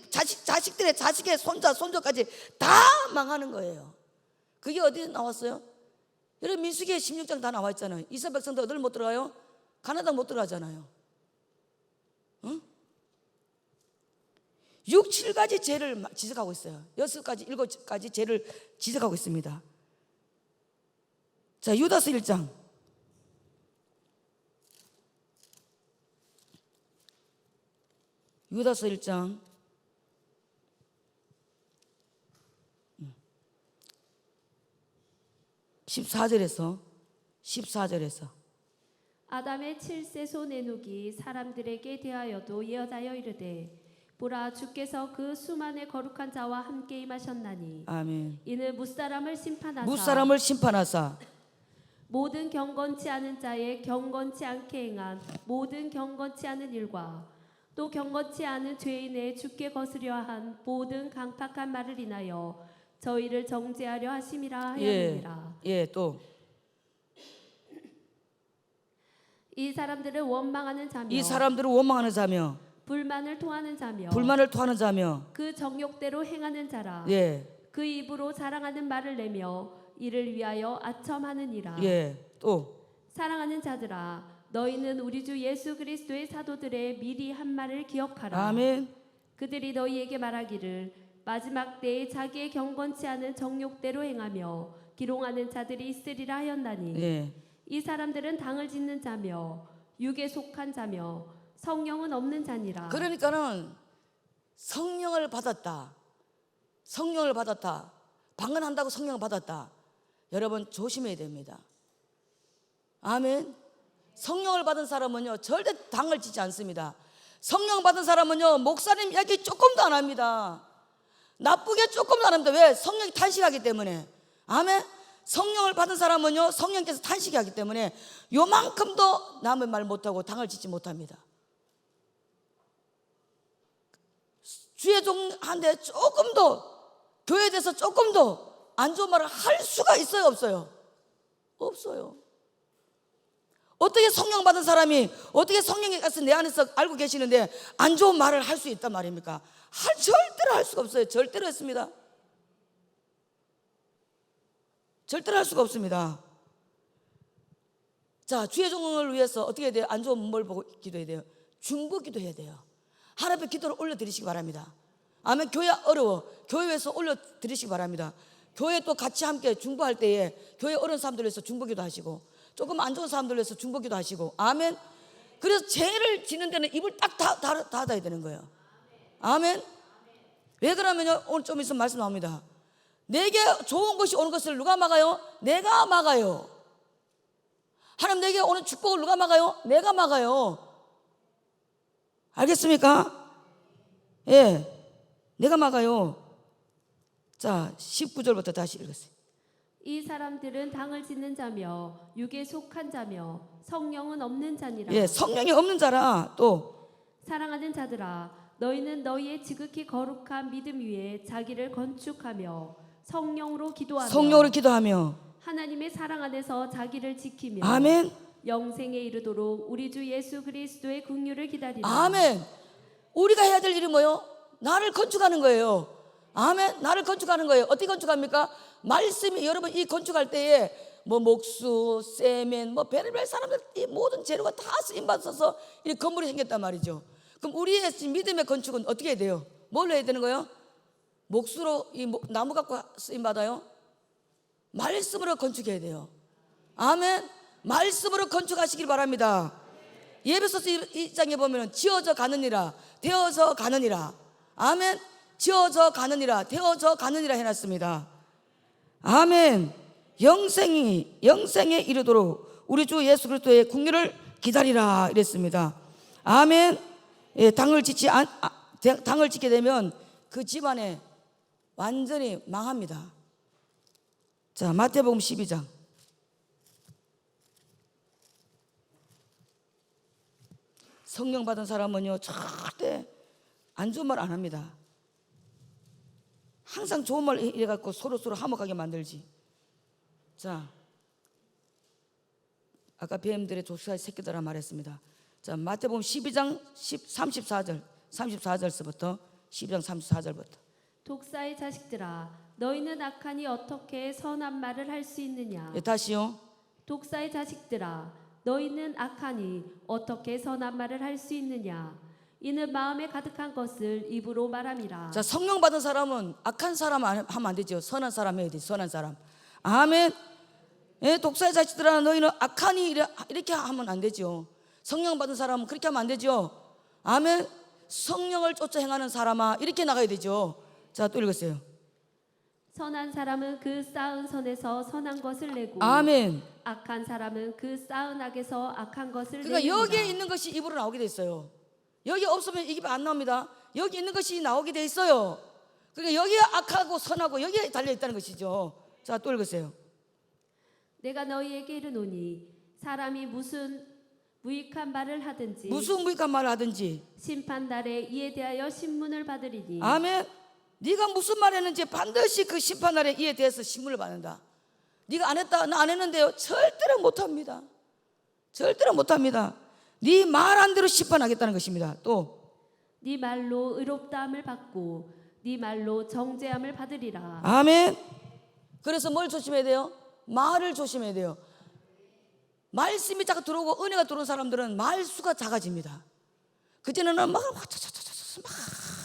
[SPEAKER 1] 자식의 손자까지 다 망하는 거예요. 그게 어디에 나왔어요? 여러분 민수기에 16장 다 나와 있잖아요. 이스라엘 백성들 어딜 못 들어가요? 가나안 못 들어가잖아요. 응? 6, 7가지 죄를 지적하고 있어요. 6가지, 7가지 죄를 지적하고 있습니다. 자, 유다서 1장. 유다서 1장 14절에서
[SPEAKER 2] 아담의 7세소 내누기 사람들에게 대하여도 예언하여 이르되 보라 주께서 그 수만의 거룩한 자와 함께 임하셨나니
[SPEAKER 1] 아멘.
[SPEAKER 2] 이는 무사람을 심판하사
[SPEAKER 1] 무사람을 심판하사
[SPEAKER 2] 모든 경건치 않은 자의 경건치 않게 행한 모든 경건치 않은 일과 또 경건치 않은 죄인의 주께 거스려 한 모든 강팍한 말을 인하여 저희를 정죄하려 하심이라 하였느니라.
[SPEAKER 1] 또
[SPEAKER 2] 이 사람들은 원망하는 자며
[SPEAKER 1] 이 사람들은 원망하는 자며
[SPEAKER 2] 불만을 토하는 자며
[SPEAKER 1] 불만을 토하는 자며
[SPEAKER 2] 그 정욕대로 행하는 자라. 그 입으로 자랑하는 말을 내며 이를 위하여 아첨하느니라.
[SPEAKER 1] 또
[SPEAKER 2] 사랑하는 자들아 너희는 우리 주 예수 그리스도의 사도들의 미리 한 말을 기억하라.
[SPEAKER 1] 아멘.
[SPEAKER 2] 그들이 너희에게 말하기를 마지막 때에 자기의 경건치 않은 정욕대로 행하며 기롱하는 자들이 있으리라 하였나니 이 사람들은 당을 짓는 자며 육에 속한 자며 성령은 없는 자니라.
[SPEAKER 1] 그러니까는 성령을 받았다. 성령을 받았다. 방언한다고 성령을 받았다. 여러분 조심해야 됩니다. 아멘. 성령을 받은 사람은요 절대 당을 짓지 않습니다. 성령 받은 사람은요 목사님 이야기 조금도 안 합니다. 나쁘게 조금도 안 합니다. 왜? 성령이 탄식하기 때문에. 아멘. 성령을 받은 사람은요 성령께서 탄식이 하기 때문에 요만큼도 남의 말 못하고 당을 짓지 못합니다. 주의 종한테 조금도 교회에 대해서 조금도 안 좋은 말을 할 수가 있어요 없어요? 없어요. 어떻게 성령 받은 사람이 어떻게 성령에 가서 내 안에서 알고 계시는데 안 좋은 말을 할 수 있단 말입니까? 절대로 할 수가 없어요. 절대로 했습니다. 절대로 할 수가 없습니다. 자, 주의 종을 위해서 어떻게 해야 돼요? 안 좋은 뭘 보고 기도해야 돼요? 중보 기도해야 돼요. 하나님 앞에 기도를 올려드리시기 바랍니다. 아멘. 교회 어려워. 교회에서 올려드리시기 바랍니다. 교회 또 같이 함께 중보할 때에 교회 어려운 사람들 위해서 중보 기도하시고 조금 안 좋은 사람들 위해서 중보 기도하시고 아멘. 그래서 죄를 지는 데는 입을 딱 닫아야 되는 거예요. 아멘. 왜 그러면요 오늘 좀 있으면 말씀 나옵니다. 내게 좋은 것이 오는 것을 누가 막아요? 내가 막아요. 하나님 내게 오는 축복을 누가 막아요? 내가 막아요. 알겠습니까? 내가 막아요. 자 19절부터 다시 읽었어요.
[SPEAKER 2] 이 사람들은 당을 짓는 자며 육에 속한 자며 성령은 없는 자니라.
[SPEAKER 1] 성령이 없는 자라. 또
[SPEAKER 2] 사랑하는 자들아 너희는 너희의 지극히 거룩한 믿음 위에 자기를 건축하며 성령으로 기도하며 하나님의 사랑 안에서 자기를 지키며
[SPEAKER 1] 아멘.
[SPEAKER 2] 영생에 이르도록 우리 주 예수 그리스도의 긍휼을 기다리라.
[SPEAKER 1] 아멘. 우리가 해야 될 일이 뭐요? 나를 건축하는 거예요. 아멘. 나를 건축하는 거예요. 어떻게 건축합니까? 말씀이 여러분 이 건축할 때에 뭐 목수, 세멘, 뭐 별의별 사람들 이 모든 재료가 다 쓰임 받아서 이 건물이 생겼단 말이죠. 그럼 우리의 믿음의 건축은 어떻게 해야 돼요? 뭘 해야 되는 거예요? 목수로 이 나무 갖고 쓰임 받아요? 말씀으로 건축해야 돼요. 아멘. 말씀으로 건축하시길 바랍니다. 예배소서 1장에 보면 지어져 가느니라 되어져 가느니라. 아멘. 지어져 가느니라 되어져 가느니라 해놨습니다. 아멘. 영생에 이르도록 우리 주 예수 그리스도의 긍휼을 기다리라 이랬습니다. 아멘. 당을 짓게 되면 그 집안에 완전히 망합니다. 자 마태복음 12장 성령 받은 사람은요 절대 안 좋은 말 안 합니다. 항상 좋은 말 이래갖고 서로 화목하게 만들지. 자 아까 뱀들의 조사의 새끼들아 말했습니다. 자 마태복음 12장 34절서부터 12장 34절부터
[SPEAKER 2] 독사의 자식들아 너희는 악하니 어떻게 선한 말을 할 수 있느냐.
[SPEAKER 1] 다시요.
[SPEAKER 2] 독사의 자식들아 너희는 악하니 어떻게 선한 말을 할 수 있느냐. 이는 마음에 가득한 것을 입으로 말함이라.
[SPEAKER 1] 자 성령 받은 사람은 악한 사람 하면 안 되죠. 선한 사람 해야 돼. 선한 사람. 아멘. 독사의 자식들아 너희는 악하니 이렇게 하면 안 되죠. 성령 받은 사람은 그렇게 하면 안 되죠. 아멘. 성령을 쫓아 행하는 사람아 이렇게 나가야 되죠. 자 또 읽었어요.
[SPEAKER 2] 선한 사람은 그 쌓은 선에서 선한 것을 내고
[SPEAKER 1] 아멘.
[SPEAKER 2] 악한 사람은 그 쌓은 악에서 악한 것을
[SPEAKER 1] 그러니까
[SPEAKER 2] 내느니라.
[SPEAKER 1] 여기에 있는 것이 입으로 나오게 돼 있어요. 여기 없으면 이 입에 안 나옵니다. 여기 있는 것이 나오게 돼 있어요. 그러니까 여기에 악하고 선하고 여기에 달려 있다는 것이죠. 자, 또 읽으세요.
[SPEAKER 2] 내가 너희에게 이르노니 사람이 무슨 무익한 말을 하든지
[SPEAKER 1] 무슨 무익한 말을 하든지
[SPEAKER 2] 심판날에 이에 대하여 신문을 받으리니
[SPEAKER 1] 아멘. 네가 무슨 말 했는지 반드시 그 심판날에 이에 대해서 신문을 받는다. 네가 안 했다, 나 안 했는데요. 절대로 못합니다. 절대로 못합니다. 네 말한 대로 심판하겠다는 것입니다. 또
[SPEAKER 2] 네 말로 의롭다함을 받고 네 말로 정죄함을 받으리라.
[SPEAKER 1] 아멘. 그래서 뭘 조심해야 돼요? 말을 조심해야 돼요. 말씀이 자꾸 들어오고 은혜가 들어온 사람들은 말수가 작아집니다. 그전에는 막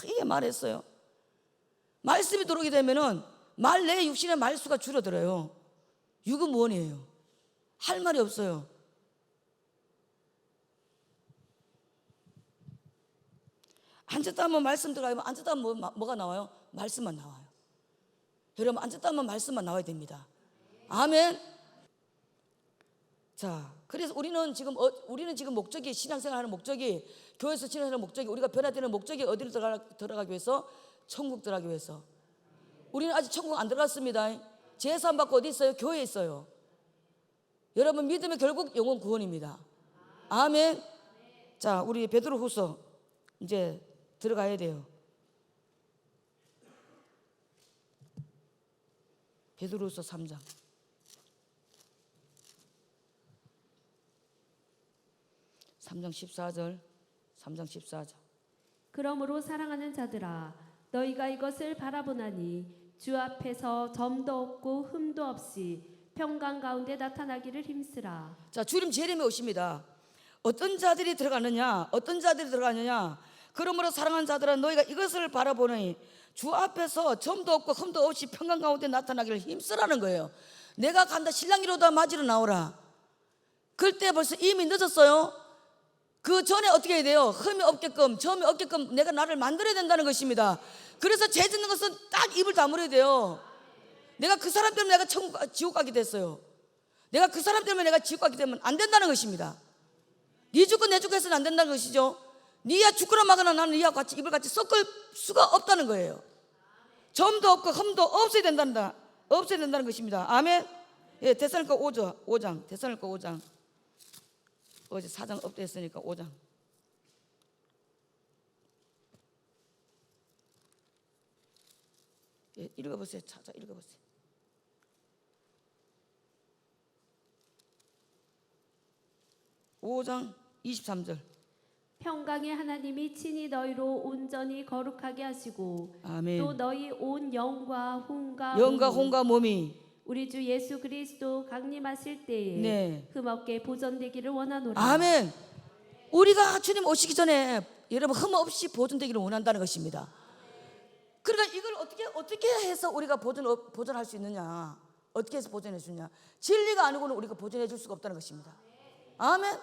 [SPEAKER 1] 이게 말했어요. 말씀이 들어오게 되면은 말 내 육신의 말수가 줄어들어요. 육은 무언이에요. 할 말이 없어요. 앉았다 하면 말씀 들어가면 앉았다 하면 뭐가 나와요? 말씀만 나와요. 여러분 앉았다 하면 말씀만 나와야 됩니다. 아멘. 자, 그래서 우리는 지금 목적이 신앙생활하는 목적이 교회에서 신앙하는 목적이 우리가 변화되는 목적이 어디로 들어가기 위해서? 천국 들어가기 위해서. 우리는 아직 천국 안 들어갔습니다. 제사함 받고 어디 있어요? 교회에 있어요. 여러분 믿으면 결국 영혼 구원입니다. 아멘. 자, 우리 베드로후서 이제 들어가야 돼요. 베드로후서 3장. 3장 14절. 3장 14절.
[SPEAKER 2] 그러므로 사랑하는 자들아 너희가 이것을 바라보나니 주 앞에서 점도 없고 흠도 없이 평강 가운데 나타나기를 힘쓰라.
[SPEAKER 1] 자, 주님 재림에 오십니다. 어떤 자들이 들어가느냐? 어떤 자들이 들어가느냐? 그러므로 사랑하는 자들아 너희가 이것을 바라보니 주 앞에서 점도 없고 흠도 없이 평강 가운데 나타나기를 힘쓰라는 거예요. 내가 간다 신랑이로다 맞으러 나오라. 그때 벌써 이미 늦었어요. 그 전에 어떻게 해야 돼요? 흠이 없게끔 점이 없게끔 내가 나를 만들어야 된다는 것입니다. 그래서 죄 짓는 것은 딱 입을 다물어야 돼요. 내가 그 사람 때문에 내가 지옥 가게 됐어요. 내가 그 사람 때문에 내가 지옥 가게 되면 안 된다는 것입니다. 네 죽고 내 죽고 해서는 안 된다는 것이죠. 네야 죽거나 마거나 나는 네와 같이 입을 같이 섞을 수가 없다는 거예요. 점도 없고 흠도 없어야 된다는 것입니다. 아멘. 예, 데살로니가 5장. 데살로니가 5장. 어제 4장 업데이트했으니까 5장. 예, 읽어보세요. 찾아 읽어보세요. (5장) 23절.
[SPEAKER 2] 평강의 하나님이 친히 너희로 온전히 거룩하게 하시고
[SPEAKER 1] 아멘.
[SPEAKER 2] 또 너희 온 영과
[SPEAKER 1] 혼과 몸이
[SPEAKER 2] 우리 주 예수 그리스도 강림하실 때에
[SPEAKER 1] 네.
[SPEAKER 2] 흠없게 보존되기를 원하노라.
[SPEAKER 1] 아멘. 우리가 주님 오시기 전에 여러분 흠 없이 보존되기를 원한다는 것입니다. 그러니까 이걸 어떻게 해서 우리가 보존할 수 있느냐? 어떻게 해서 보존해 주냐? 진리가 아니고는 우리가 보존해 줄 수가 없다는 것입니다. 아멘.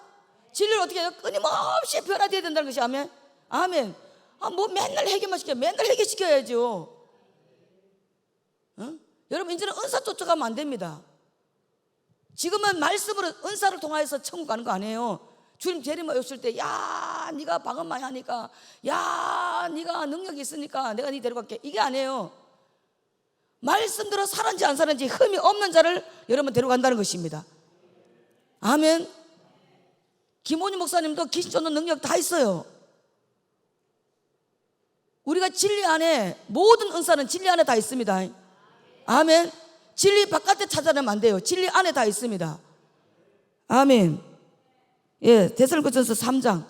[SPEAKER 1] 진리를 어떻게 해요? 끊임없이 변화되어야 된다는 것이 아멘. 아멘. 뭐 맨날 회개만 시켜요. 맨날 회개시켜야죠. 응? 여러분 이제는 은사 쫓아가면 안 됩니다. 지금은 말씀으로 은사를 통하여서 천국 가는 거 아니에요. 주님 재림에 오실 때 야 네가 방언 많이 하니까 야 네가 능력이 있으니까 내가 네 데려갈게 이게 아니에요. 말씀대로 살았는지 안 살았는지 흠이 없는 자를 여러분 데려간다는 것입니다. 아멘. 김원희 목사님도 귀신 쫓는 능력 다 있어요. 우리가 진리 안에 모든 은사는 진리 안에 다 있습니다. 아멘. 진리 바깥에 찾아내면 안 돼요. 진리 안에 다 있습니다. 아멘. 예, 데살로니가전서 3장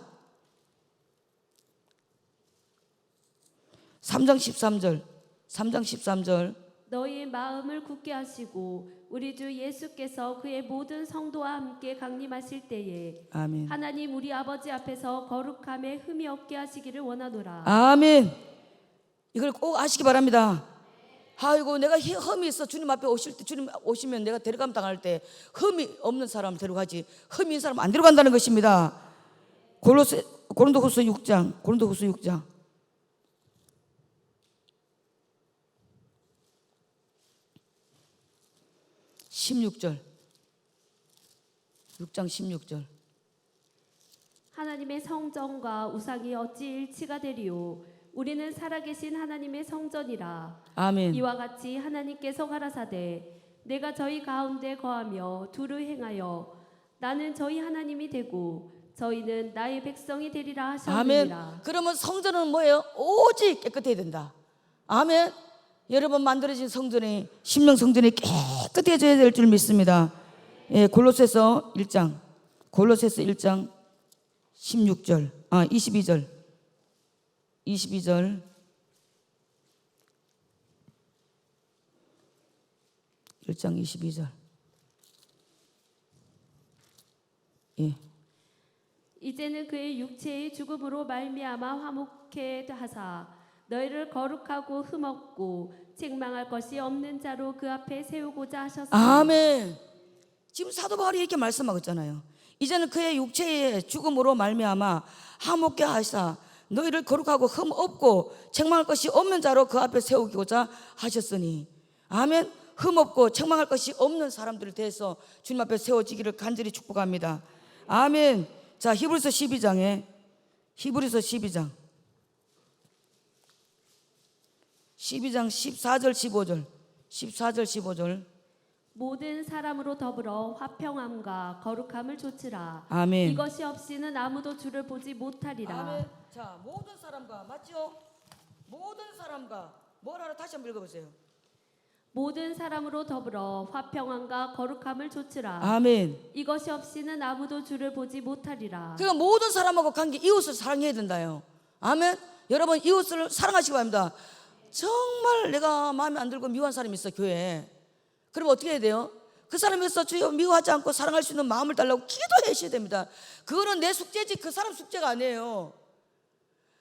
[SPEAKER 1] 13절.
[SPEAKER 2] 너희 마음을 굳게 하시고 우리 주 예수께서 그의 모든 성도와 함께 강림하실 때에
[SPEAKER 1] 아멘.
[SPEAKER 2] 하나님 우리 아버지 앞에서 거룩함에 흠이 없게 하시기를 원하노라.
[SPEAKER 1] 아멘. 이걸 꼭 아시기 바랍니다. 아이고 내가 흠이 있어. 주님 앞에 오실 때 주님 오시면 내가 데려감 당할 때 흠이 없는 사람 데려가지 흠이 있는 사람 안 데려간다는 것입니다. 고린도후서 6장 16절. 6장 16절.
[SPEAKER 2] 하나님의 성전과 우상이 어찌 일치가 되리요. 우리는 살아계신 하나님의 성전이라.
[SPEAKER 1] 아멘.
[SPEAKER 2] 이와 같이 하나님께서 가라사대 내가 저희 가운데 거하며 두루 행하여 나는 저희 하나님이 되고 저희는 나의 백성이 되리라
[SPEAKER 1] 아멘.
[SPEAKER 2] 하셨느니라.
[SPEAKER 1] 그러면 성전은 뭐예요? 오직 깨끗해야 된다. 아멘. 여러분 만들어진 성전이 심령 성전이 깨끗해져야 될 줄 믿습니다. 예, 골로새서 1장 16절 22절 1장 22절. 예.
[SPEAKER 2] 이제는 그의 육체의 죽음으로 말미암아 화목케 하사 너희를 거룩하고 흠없고 책망할 것이 없는 자로 그 앞에 세우고자 하셨으니.
[SPEAKER 1] 아멘. 지금 사도 바울이 이렇게 말씀하고 있잖아요. 이제는 그의 육체의 죽음으로 말미암아 화목케 하사 너희를 거룩하고 흠 없고 책망할 것이 없는 자로 그 앞에 세우고자 하셨으니. 아멘. 흠 없고 책망할 것이 없는 사람들을 대해서 주님 앞에 세워지기를 간절히 축복합니다. 아멘. 자, 히브리서 12장 14절 15절.
[SPEAKER 2] 모든 사람으로 더불어 화평함과 거룩함을 좇으라.
[SPEAKER 1] 아멘.
[SPEAKER 2] 이것이 없이는 아무도 주를 보지 못하리라.
[SPEAKER 1] 아멘. 자, 모든 사람과 맞죠? 모든 사람과 뭐라로 다시 한번 읽어보세요.
[SPEAKER 2] 모든 사람으로 더불어 화평함과 거룩함을 좇으라.
[SPEAKER 1] 아멘.
[SPEAKER 2] 이것이 없이는 아무도 주를 보지 못하리라.
[SPEAKER 1] 그러니까 모든 사람하고 관계, 이웃을 사랑해야 된다요. 아멘. 여러분 이웃을 사랑하시기 바랍니다. 정말 내가 마음에 안 들고 미워한 사람이 있어 교회에. 그럼 어떻게 해야 돼요? 그 사람에서 주여 미워하지 않고 사랑할 수 있는 마음을 달라고 기도하셔야 됩니다. 그거는 내 숙제지 그 사람 숙제가 아니에요.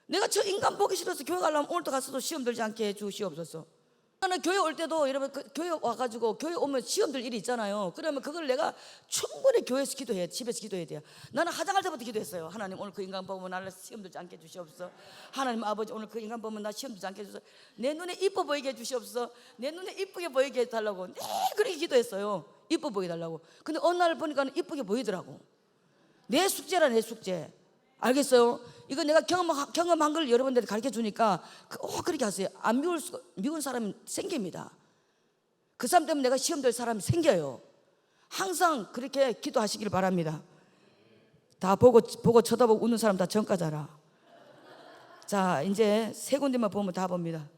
[SPEAKER 1] 내가 저 인간 보기 싫어서 교회 가려면 오늘도 가서도 시험 들지 않게 해주시옵소서. 나는 교회 올 때도 여러분 교회 와가지고 교회 오면 시험 들 일이 있잖아요. 그러면 그걸 내가 충분히 교회에서 기도해야 돼. 집에서 기도해야 돼요. 나는 화장할 때부터 기도했어요. 하나님 오늘 그 인간 보면 나를 시험 들지 않게 해주시옵소서. 하나님 아버지 오늘 그 인간 보면 나 시험 들지 않게 해주소서. 내 눈에 이뻐 보이게 해주시옵소서. 내 눈에 이쁘게 보이게 해달라고. 네 그렇게 기도했어요. 이뻐 보이게 해달라고. 근데 어느 날 보니까 이쁘게 보이더라고. 내 숙제라 내 숙제. 알겠어요? 이거 내가 경험한 걸 여러분들한테 가르쳐 주니까 그렇게 하세요. 안 미운 사람이 생깁니다. 그 사람 때문에 내가 시험 될 사람이 생겨요. 항상 그렇게 기도하시길 바랍니다. 다 보고 쳐다보고 웃는 사람 다 전과자라. 자, 이제 세 군데만 보면 다 봅니다.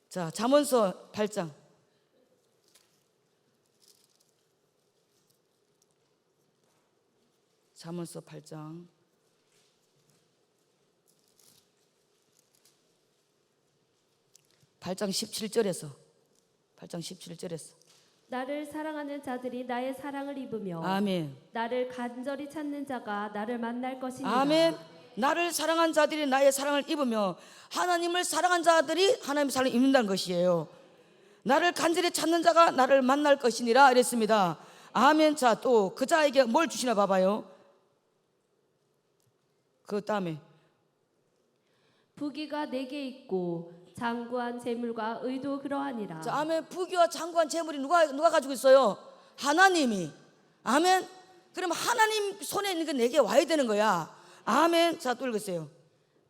[SPEAKER 1] 자, 잠언서 8장. 잠언서 8장 17절에서
[SPEAKER 2] 나를 사랑하는 자들이 나의 사랑을 입으며
[SPEAKER 1] 아멘.
[SPEAKER 2] 나를 간절히 찾는 자가 나를 만날 것이니라.
[SPEAKER 1] 아멘. 나를 사랑한 자들이 나의 사랑을 입으며 하나님을 사랑한 자들이 하나님의 사랑을 입는다는 것이에요. 나를 간절히 찾는 자가 나를 만날 것이니라 이랬습니다. 아멘. 자, 또 그 자에게 뭘 주시나 봐봐요. 그 다음에
[SPEAKER 2] 부귀가 내게 있고 장구한 재물과 의도 그러하니라.
[SPEAKER 1] 자, 아멘. 부귀와 장구한 재물이 누가 가지고 있어요? 하나님이. 아멘. 그럼 하나님 손에 있는 게 내게 와야 되는 거야. 아멘. 자, 또 읽으세요.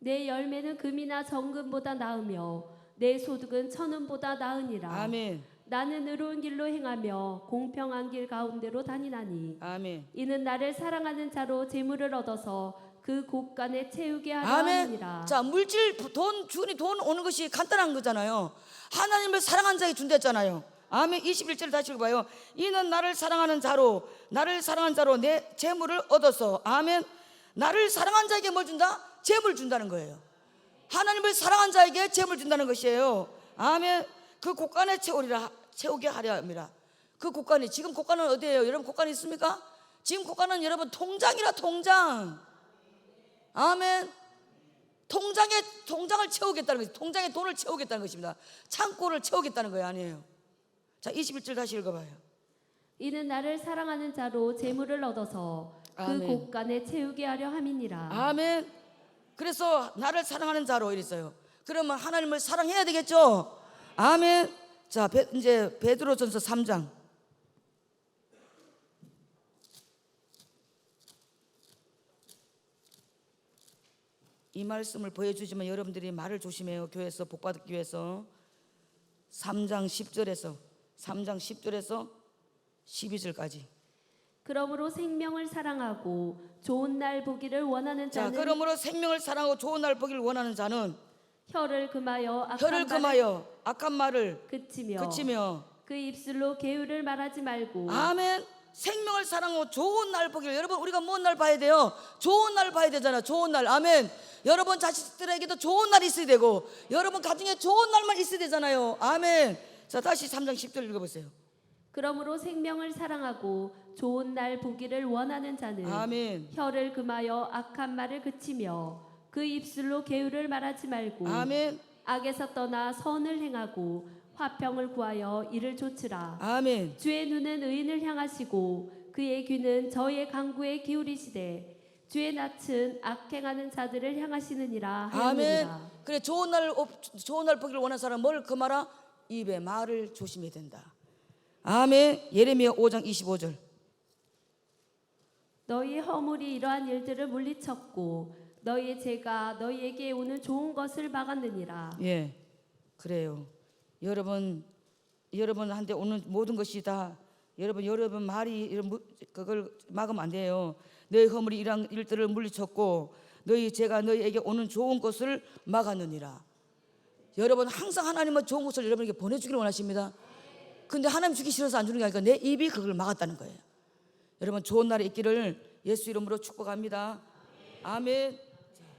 [SPEAKER 2] 내 열매는 금이나 정금보다 나으며 내 소득은 천은보다 나으니라.
[SPEAKER 1] 아멘.
[SPEAKER 2] 나는 의로운 길로 행하며 공평한 길 가운데로 다니나니
[SPEAKER 1] 아멘.
[SPEAKER 2] 이는 나를 사랑하는 자로 재물을 얻어서 그 곳간에 채우게 하려
[SPEAKER 1] 아멘.
[SPEAKER 2] 함이라.
[SPEAKER 1] 자, 물질 돈 주니 돈 오는 것이 간단한 거잖아요. 하나님을 사랑한 자에게 준댔잖아요. 아멘. 21절 다시 읽어봐요. 이는 나를 사랑한 자로 내 재물을 얻어서. 아멘. 나를 사랑한 자에게 뭘 준다? 재물 준다는 거예요. 하나님을 사랑한 자에게 재물 준다는 것이에요. 아멘. 그 곳간에 채우게 하려 합니다. 그 곳간이 지금 곳간은 어디예요? 여러분 곳간이 있습니까? 지금 곳간은 여러분 통장이라 통장. 아멘. 통장을 채우겠다는 것이 통장에 돈을 채우겠다는 것입니다. 창고를 채우겠다는 거예요. 아니에요. 자, 21절 다시 읽어봐요.
[SPEAKER 2] 이는 나를 사랑하는 자로 재물을 얻어서 그
[SPEAKER 1] 아멘.
[SPEAKER 2] 곳간에 채우게 하려 함이니라.
[SPEAKER 1] 아멘. 그래서 나를 사랑하는 자로 이랬어요. 그러면 하나님을 사랑해야 되겠죠. 아멘. 자, 이제 베드로전서 3장 이 말씀을 보여주지만 여러분들이 말을 조심해요. 교회에서 복받기 위해서 3장 10절에서 12절까지.
[SPEAKER 2] 그러므로 생명을 사랑하고 좋은 날 보기를 원하는
[SPEAKER 1] 자,
[SPEAKER 2] 자는
[SPEAKER 1] 그러므로 생명을 사랑하고 좋은 날 보기를 원하는 자는
[SPEAKER 2] 혀를 금하여
[SPEAKER 1] 악한 말을
[SPEAKER 2] 그치며 그 입술로 계율을 말하지 말고
[SPEAKER 1] 아멘. 생명을 사랑하고 좋은 날 보기를. 여러분, 우리가 뭔 날 봐야 돼요? 좋은 날 봐야 되잖아. 좋은 날. 아멘. 여러분 자식들에게도 좋은 날이 있어야 되고, 여러분 가정에 좋은 날만 있어야 되잖아요. 아멘. 자, 다시 3장 10절 읽어보세요.
[SPEAKER 2] 그러므로 생명을 사랑하고 좋은 날 보기를 원하는 자는
[SPEAKER 1] 아멘.
[SPEAKER 2] 혀를 금하여 악한 말을 그치며 그 입술로 계율을 말하지 말고
[SPEAKER 1] 아멘.
[SPEAKER 2] 악에서 떠나 선을 행하고 화평을 구하여 이를 좇으라.
[SPEAKER 1] 아멘.
[SPEAKER 2] 주의 눈은 의인을 향하시고 그의 귀는 저희의 간구에 기울이시되 주의 낯은 악행하는 자들을 향하시느니라
[SPEAKER 1] 아멘.
[SPEAKER 2] 하였느니라.
[SPEAKER 1] 그래, 좋은 날 보기를 원하는 사람 뭘 금하라? 입에 말을 조심해야 된다. 아멘. 예레미야 5장 25절.
[SPEAKER 2] 너희 허물이 이러한 일들을 물리쳤고 너희의 죄가 너희에게 오는 좋은 것을 막았느니라.
[SPEAKER 1] 예, 그래요. 여러분한테 오는 모든 것이 다 여러분 말이 그걸 막으면 안 돼요. 너희 허물이 이러한 일들을 물리쳤고 너희 죄가 너희에게 오는 좋은 것을 막았느니라. 여러분 항상 하나님은 좋은 것을 여러분에게 보내주기를 원하십니다. 근데 하나님 주기 싫어서 안 주는 게 아니라 내 입이 그걸 막았다는 거예요. 여러분 좋은 날이 있기를 예수 이름으로 축복합니다. 아멘.